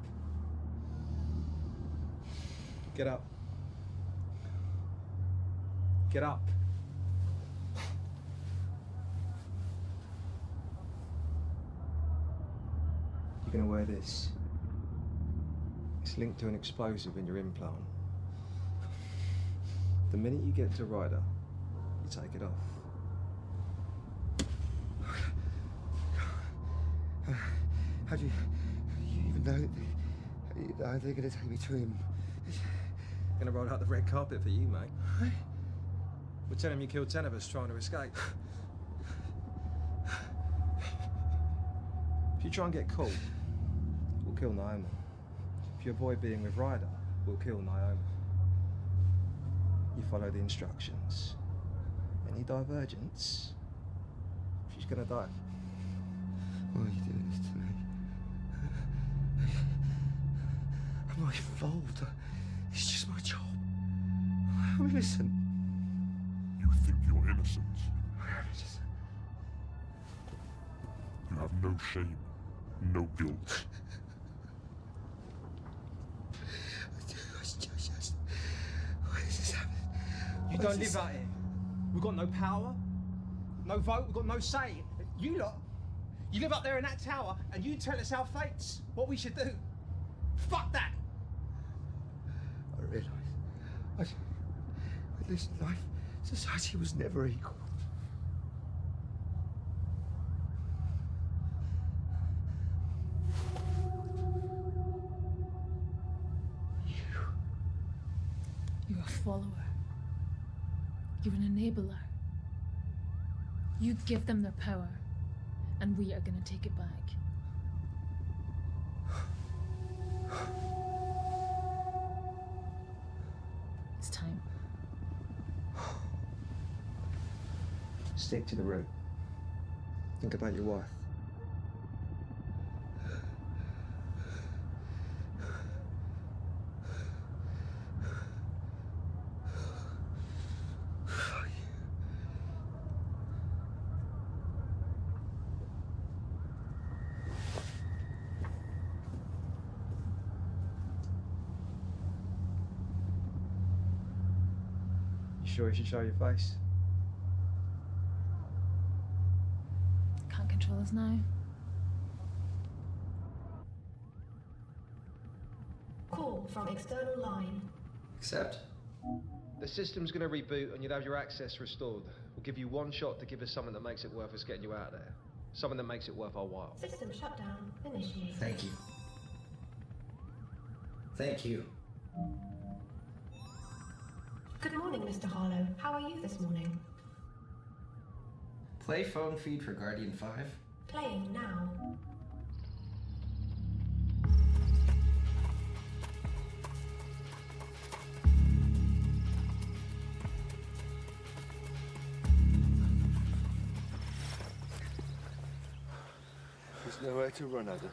Get up. Get up. You're gonna wear this. It's linked to an explosive in your implant. The minute you get to Ryder, you take it off. How do you even know are they going to take me to him? Gonna roll out the red carpet for you, mate. We'll tell him you killed 10 of us trying to escape. If you try and get caught, we'll kill Naomi. If you avoid being with Ryder, we'll kill Naomi. You follow the instructions. Any divergence, she's gonna die. Why are you doing this to me? I'm not involved. It's just my job. I'm innocent. You think you're innocent? I am innocent. You have no shame, no guilt. Why is this happening? You don't live out here. We've got no power, no vote, we've got no say. You lot, you live up there in that tower and you tell us our fates, what we should do. Fuck that! I realise. Listen, life, society was never equal. You're a follower. You're an enabler. You give them their power, and we are going to take it back. It's time. Stick to the route. Think about your wife. Sure you should show your face? Can't control us now. Call from external line. Accept. The system's going to reboot and you'll have your access restored. We'll give you one shot to give us something that makes it worth us getting you out of there. Something that makes it worth our while. System shutdown initiated. Thank you. Thank you. Good morning, Mr. Harlow. How are you this morning? Play phone feed for Guardian 5. Playing now. There's nowhere to run, Adam.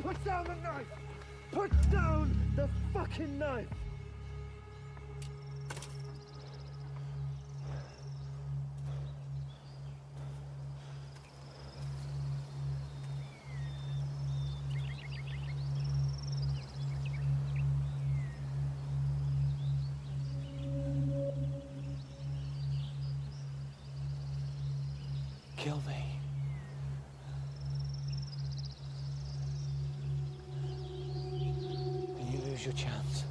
Put down the knife! Put down the fucking knife! Kill me. And you lose your chance.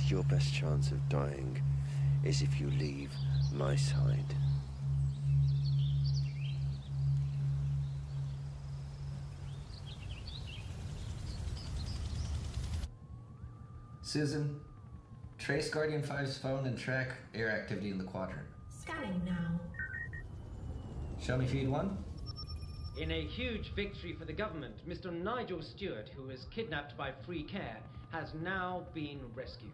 Your best chance of dying is if you leave my side. Susan, trace Guardian 5's phone and track air activity in the quadrant. Scanning now. Show me feed 1. In a huge victory for the government, Mr. Nigel Stewart, who was kidnapped by Free Care, has now been rescued.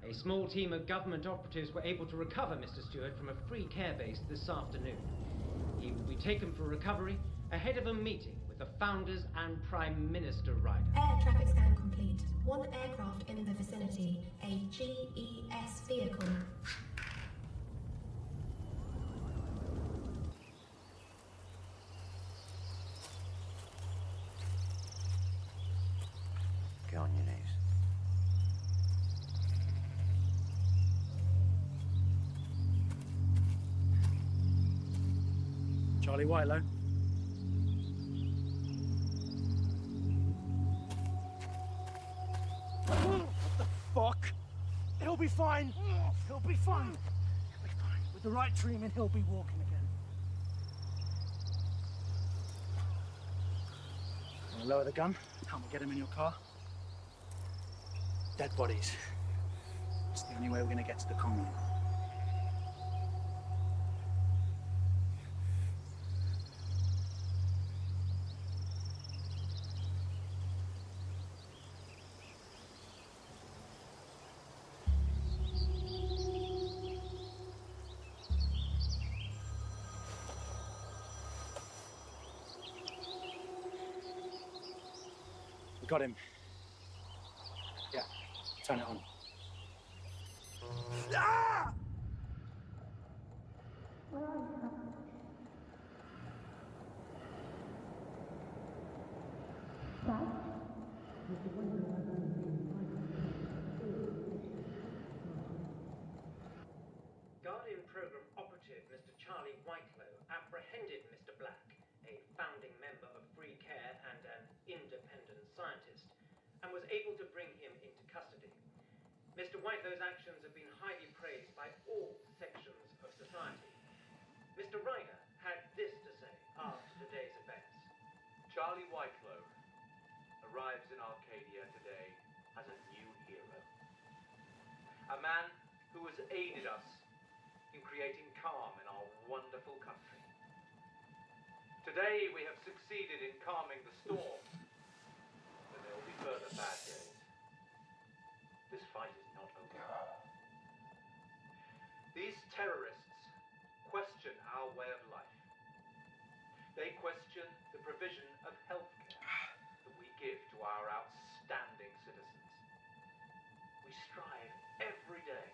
A small team of government operatives were able to recover Mr. Stewart from a Free Care base this afternoon. He will be taken for recovery ahead of a meeting with the founders and Prime Minister Ryder. Air traffic scan complete. One aircraft in the vicinity. A GES vehicle. Get on your knees. Charlie Whitelow. What the fuck? He'll be fine. He'll be fine. He'll be fine. With the right treatment, he'll be walking again. Wanna lower the gun? Can't we get him in your car? Dead bodies. It's the only way we're gonna get to the commune. We got him. Yeah, turn it on. Ah! Guardian Program operative Mr. Charlie Whitelow apprehended Mr. Black, a founding member of Free Care and an independent scientist, and was able to bring him into custody. Mr. Whitelow's actions have been highly praised by all sections of society. Mr. Ryder had this to say after today's events. Charlie Whitelow arrives in Arcadia today as a new hero. A man who has aided us in creating calm in our wonderful country. Today we have succeeded in calming the storm, but there will be further bad days. This fight is not over. These terrorists question our way of life. They question the provision of healthcare that we give to our outstanding citizens. We strive every day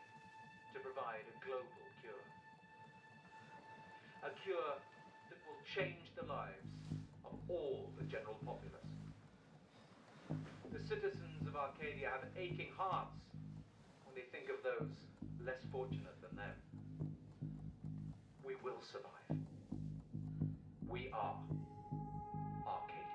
to provide a global cure. A cure that will change the lives of all the general populace. The citizens of Arcadia have aching hearts when they think of those less fortunate than them. We will survive. We are Arcadia.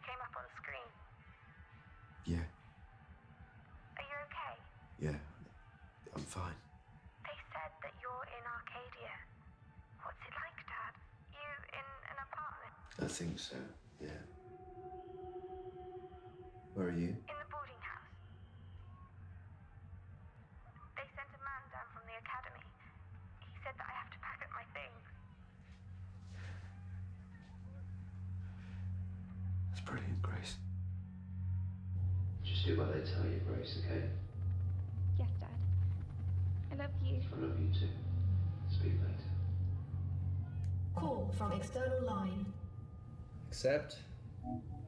Came up on screen. Yeah. Are you okay? Yeah. I'm fine. They said that you're in Arcadia. What's it like, Dad? You in an apartment? I think so, yeah. Where are you? In the boarding house. They sent a man down from the academy. He said that I have to pack up my things. That's brilliant, Grace. Just do what they tell you, Grace, okay? Yes, Dad. I love you. I love you too. Speak later. Call from external line. Accept.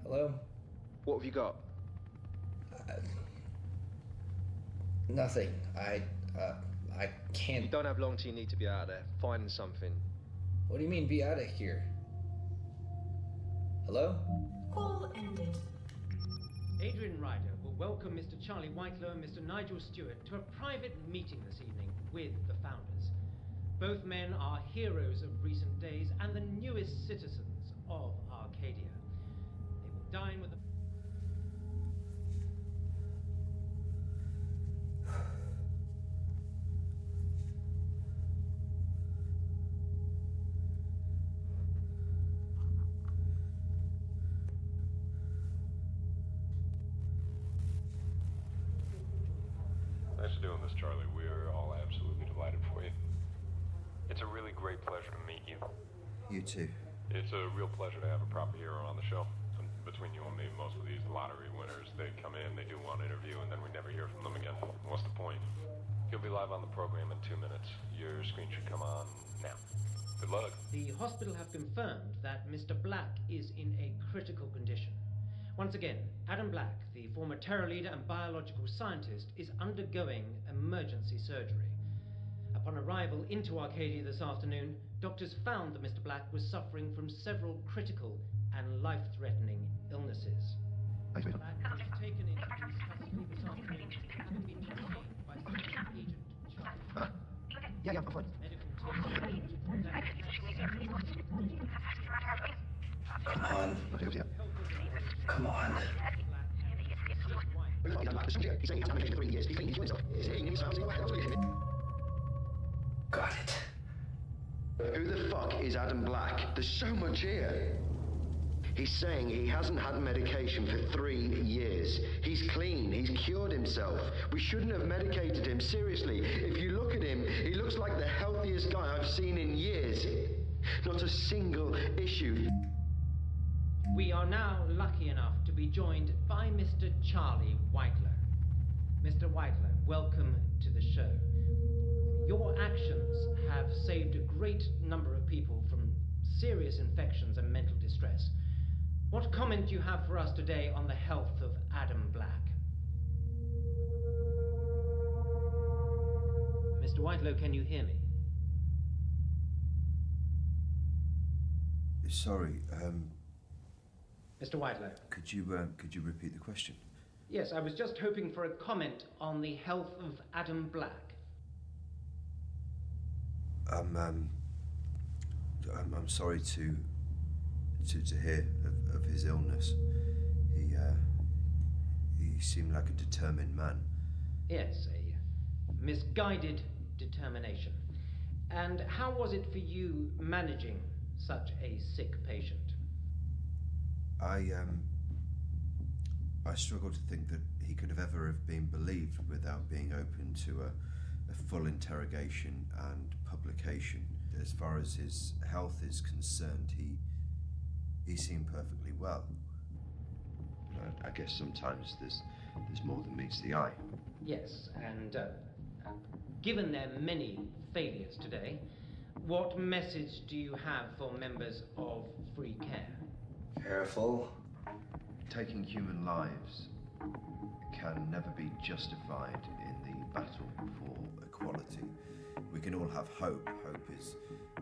Hello? What have you got? Nothing. I can't... You don't have long till you need to be out of there. Find something. What do you mean, be out of here? Hello? Call ended. Adrian Ryder will welcome Mr. Charlie Whitelaw and Mr. Nigel Stewart to a private meeting this evening with the founders. Both men are heroes of recent days and the newest citizens of Arcadia. They will dine with the... Thanks for doing this, Charlie. We're all absolutely delighted for you. It's a really great pleasure to meet you. You too. It's a real pleasure to have a proper hero on the show. And between you and me, most of these lottery winners, they come in, they do one interview, and then we never hear from them again. What's the point? You'll be live on the program in 2 minutes. Your screen should come on now. Good luck. The hospital have confirmed that Mr. Black is in a critical condition. Once again, Adam Black, the former terror leader and biological scientist, is undergoing emergency surgery. Upon arrival into Arcadia this afternoon, doctors found that Mr. Black was suffering from several critical and life-threatening illnesses. Mr. Black was taken into police custody this afternoon, having been detained by Special Agent Charlie. Yeah, I'm fine. Medical teams that Come on. Come on. Got it. Who the fuck is Adam Black? There's so much here. He's saying he hasn't had medication for 3 years. He's clean. He's cured himself. We shouldn't have medicated him. Seriously, if you look at him, he looks like the healthiest guy I've seen in years. Not a single issue. We are now lucky enough to be joined by Mr. Charlie Whitelaw. Mr. Whitelaw, welcome to the show. Your actions have saved a great number of people from serious infections and mental distress. What comment do you have for us today on the health of Adam Black? Mr. Whitelaw, can you hear me? Sorry, Mr. Whitelaw. could you repeat the question? Yes, I was just hoping for a comment on the health of Adam Black. I'm sorry to hear of his illness. He seemed like a determined man. Yes, a misguided determination. And how was it for you managing such a sick patient? I struggle to think that he could have ever have been believed without being open to a full interrogation and publication. As far as his health is concerned, he seemed perfectly well. I guess sometimes there's more than meets the eye. Yes, and given their many failures today, what message do you have for members of Free Care? Careful. Taking human lives can never be justified in the battle for equality. We can all have hope. Hope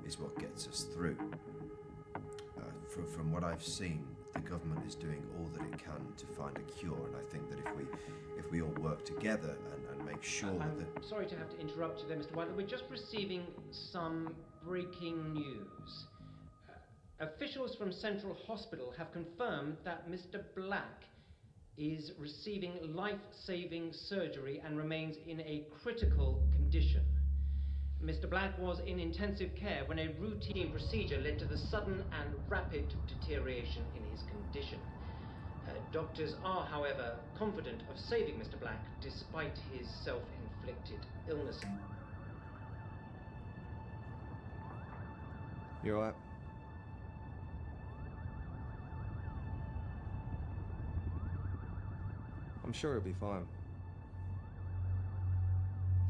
is what gets us through. From what I've seen, the government is doing all that it can to find a cure, and I think that if we all work together and make sure that... Sorry to have to interrupt you there, Mr. Whitelaw. We're just receiving some breaking news. Officials from Central Hospital have confirmed that Mr. Black is receiving life-saving surgery and remains in a critical condition. Mr. Black was in intensive care when a routine procedure led to the sudden and rapid deterioration in his condition. Doctors are, however, confident of saving Mr. Black despite his self-inflicted illness. You alright? I'm sure he'll be fine.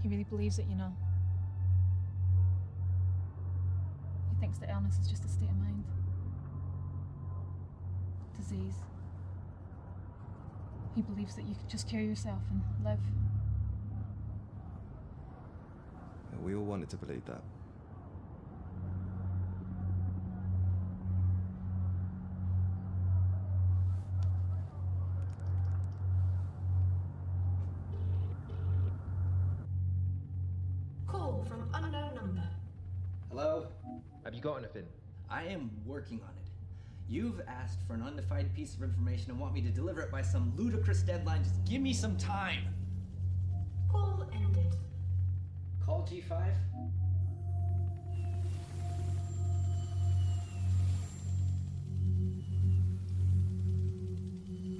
He really believes it, you know. feels that illness is just a state of mind. Disease. He believes that you can just cure yourself and live. We all wanted to believe that. Call from unknown number. Hello? Have you got anything? I am working on it. You've asked for an undefined piece of information and want me to deliver it by some ludicrous deadline. Just give me some time. Call ended. Call G5?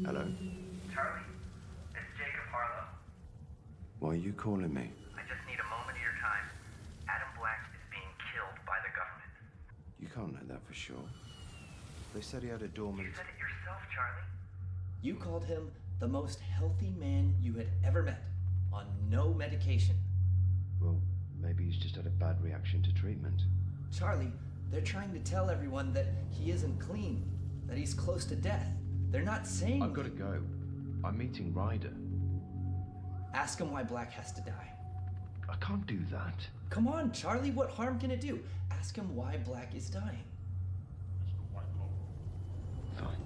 Hello. Charlie, it's Jacob Harlow. Why are you calling me? I just need a moment of your time. Adam Black is being killed by the government. You can't know that for sure. They said he had a dormant... You said it yourself, Charlie. You called him the most healthy man you had ever met, on no medication. Well, maybe he's just had a bad reaction to treatment. Charlie, they're trying to tell everyone that he isn't clean, that he's close to death. They're not saying... I've got to go. I'm meeting Ryder. Ask him why Black has to die. I can't do that. Come on, Charlie, what harm can it do? Ask him why Black is dying. Fine.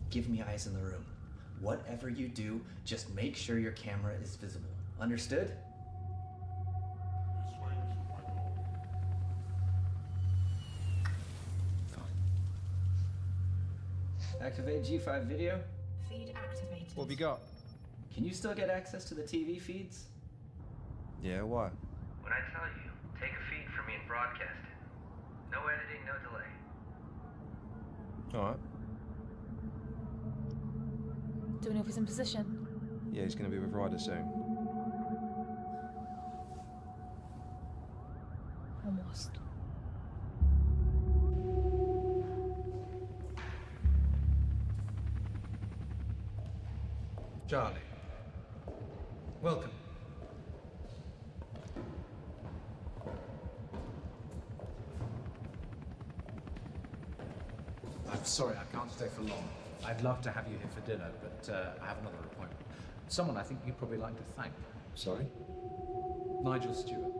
Give me eyes in the room. Whatever you do, just make sure your camera is visible. Understood? Activate G5 video. Feed activated. What have you got? Can you still get access to the TV feeds? Yeah, why? When I tell you, take a feed from me and broadcast it. No editing, no delay. Alright. Do we know if he's in position? Yeah, he's gonna be with Ryder soon. Almost. Charlie, welcome. I'm sorry, I can't stay for long. I'd love to have you here for dinner, but I have another appointment. Someone I think you'd probably like to thank. Sorry? Nigel Stewart.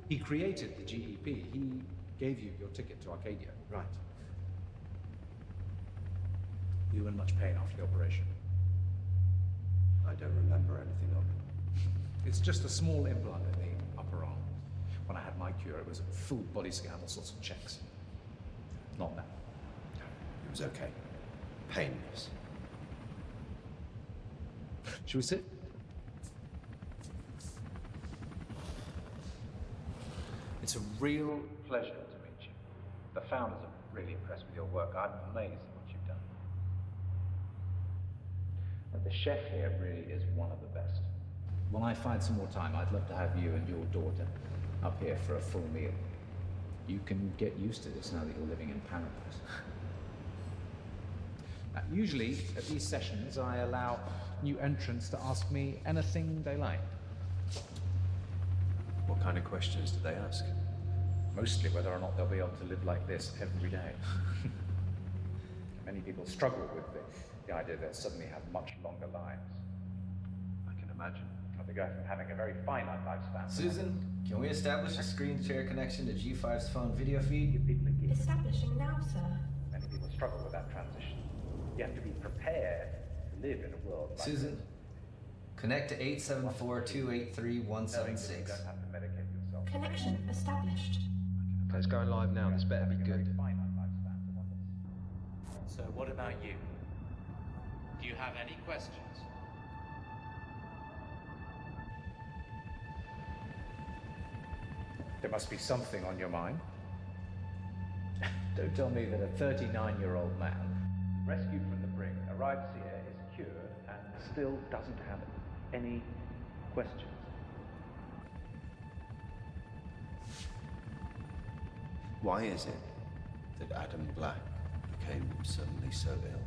He created the GEP. He gave you your ticket to Arcadia. Right. You were in much pain after the operation. I don't remember anything of it. It's just a small implant in the upper arm. When I had my cure, it was a full body scan, all sorts of checks. Not now. It was okay. Painless. Shall we sit? It's a real pleasure to meet you. The founders are really impressed with your work. I'm amazed at what you've done. And the chef here really is one of the best. When I find some more time, I'd love to have you and your daughter up here for a full meal. You can get used to this now that you're living in paradise. Now, usually, at these sessions, I allow new entrants to ask me anything they like. What kind of questions do they ask? Mostly whether or not they'll be able to live like this every day. Many people struggle with the idea that suddenly have much longer lives. I can imagine. They go from having a very finite lifespan. Susan, can we establish a screen share connection to G5's phone video feed? Establishing now, sir. Many people struggle with that transition. You have to be prepared to live in a world like Susan, this. connect to 874-283-176. You don't have to medicate yourself. Connection established. Okay, it's going live now. This better be good. So what about you? Do you have any questions? There must be something on your mind. Don't tell me that a 39-year-old man, rescued from the brink, arrives here, is cured, and still doesn't have any questions. Why is it that Adam Black became suddenly so ill?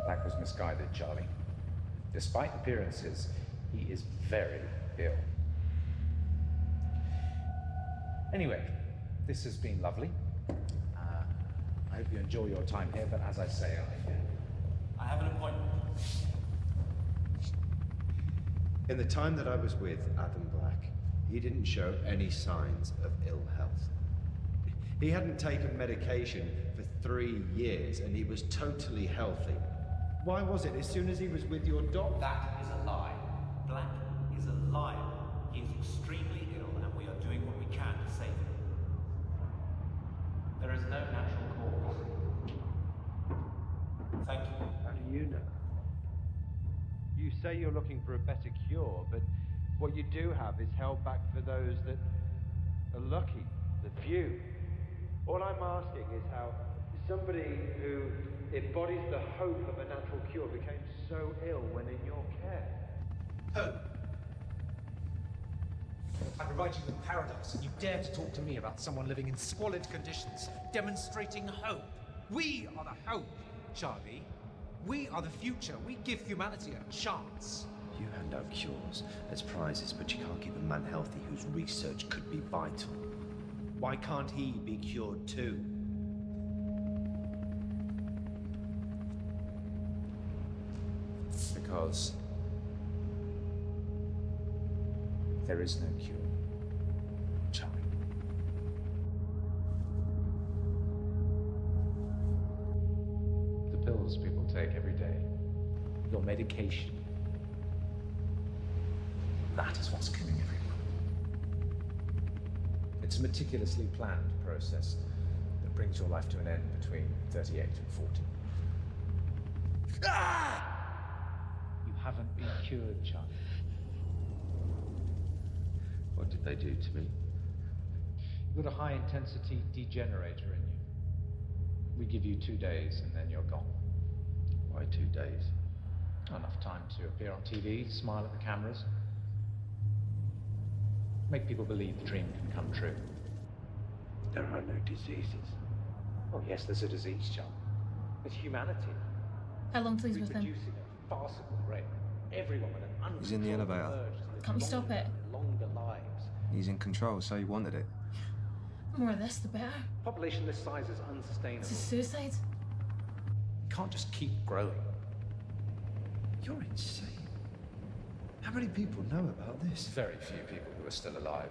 Black was misguided, Charlie. Despite appearances, he is very ill. Anyway, this has been lovely. I hope you enjoy your time here, but as I say, I have an appointment. In the time that I was with Adam Black, he didn't show any signs of ill health. He hadn't taken medication for 3 years and he was totally healthy. Why was it as soon as he was with your doctor? That is a lie. Black is a liar. He is extremely ill and we are doing what we can to save him. There is no natural cause. Thank you. How do you know? You say you're looking for a better cure, but what you do have is held back for those that are lucky, the few. All I'm asking is how somebody who embodies the hope of a natural cure became so ill when in your care. Hope. I provide you with paradise, and you dare to talk to me about someone living in squalid conditions, demonstrating hope. We are the hope, Charlie. We are the future. We give humanity a chance. You hand out cures as prizes, but you can't keep a man healthy whose research could be vital. Why can't he be cured too? Because there is no cure, Charlie. The pills people take every day, your medication, that is what's killing everyone. It's a meticulously planned process that brings your life to an end between 38 and 40. You haven't been cured, Charlie. What did they do to me? You've got a high-intensity degenerator in you. We give you 2 days and then you're gone. Why 2 days? Enough time to appear on TV, smile at the cameras. Make people believe the dream can come true. There are no diseases. Oh yes, there's a disease, John. It's humanity. How long, please, with him? Reproducing at a farcical rate. Everyone with an uncontrolled He's in the elevator. urge to live Can't we stop it? longer lives. He's in control, so he wanted it. The more of this, the better. Population this size is unsustainable. It's a suicide. You can't just keep growing. You're insane. How many people know about this? Very few people who are still alive.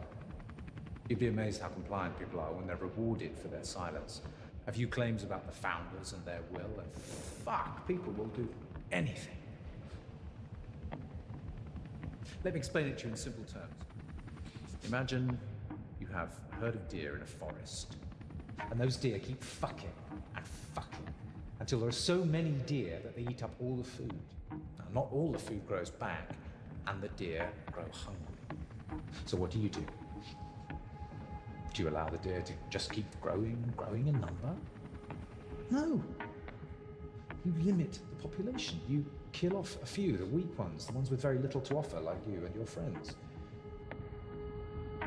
You'd be amazed how compliant people are when they're rewarded for their silence. A few claims about the founders and their will, and fuck, people will do anything. Let me explain it to you in simple terms. Imagine you have a herd of deer in a forest, and those deer keep fucking and fucking until there are so many deer that they eat up all the food. Now, not all the food grows back, and the deer grow hungry. So what do? Do you allow the deer to just keep growing in number? No. You limit the population. You kill off a few, the weak ones, the ones with very little to offer, like you and your friends.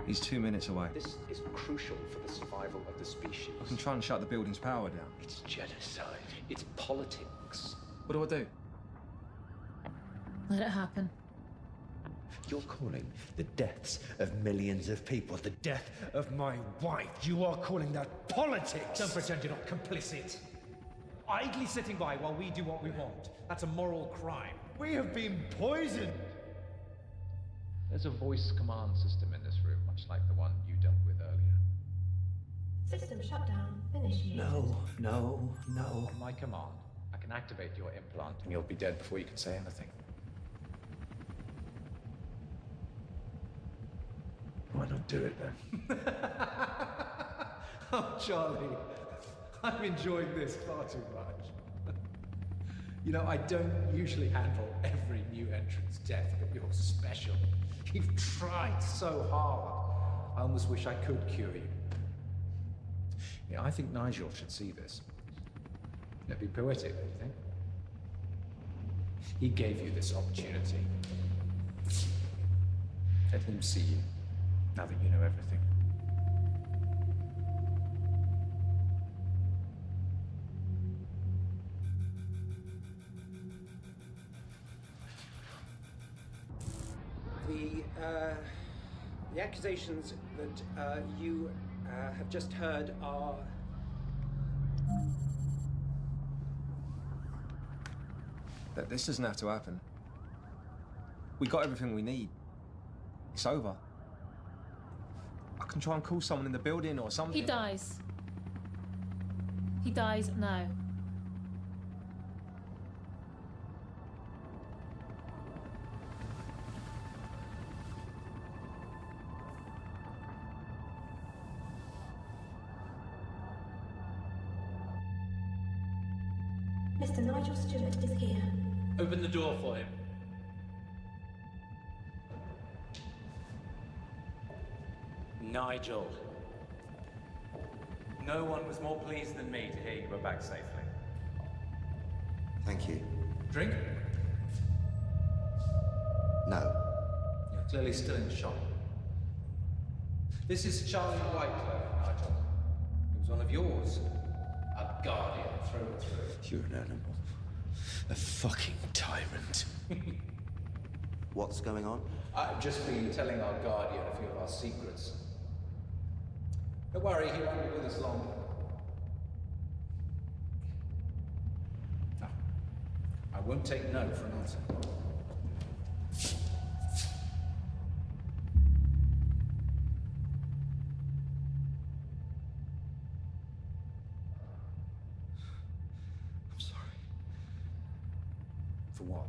He's 2 minutes away. This is crucial for the survival of the species. I can try and shut the building's power down. It's genocide. It's politics. What do I do? Let it happen. You're calling the deaths of millions of people the death of my wife. You are calling that politics. Don't pretend you're not complicit. Idly sitting by while we do what we want. That's a moral crime. We have been poisoned. There's a voice command system in this room, much like the one you dealt with earlier. System shutdown initiated. No. On my command, I can activate your implant and you'll be dead before you can say anything. Why not do it then? Oh, Charlie, I'm enjoying this far too much. You know, I don't usually handle every new entrant's death, but you're special. You've tried so hard. I almost wish I could cure you. Yeah, I think Nigel should see this. It'd be poetic, don't you think? He gave you this opportunity. Let him see you, now that you know everything. The accusations that you have just heard are... That this doesn't have to happen. We got everything we need. It's over. I can try and call someone in the building or something. He dies. He dies now. Mr. Nigel Stewart is here. Open the door for him. Nigel. No one was more pleased than me to hear you were back safely. Thank you. Drink? No. You're clearly still in shock. This is Charlie Whitecliffe, Nigel. He was one of yours. A guardian through and through. You're an animal. A fucking tyrant. What's going on? I've just been telling our guardian a few of our secrets. Don't worry, he won't be with us long. No. I won't take no for an answer. I'm sorry. For what?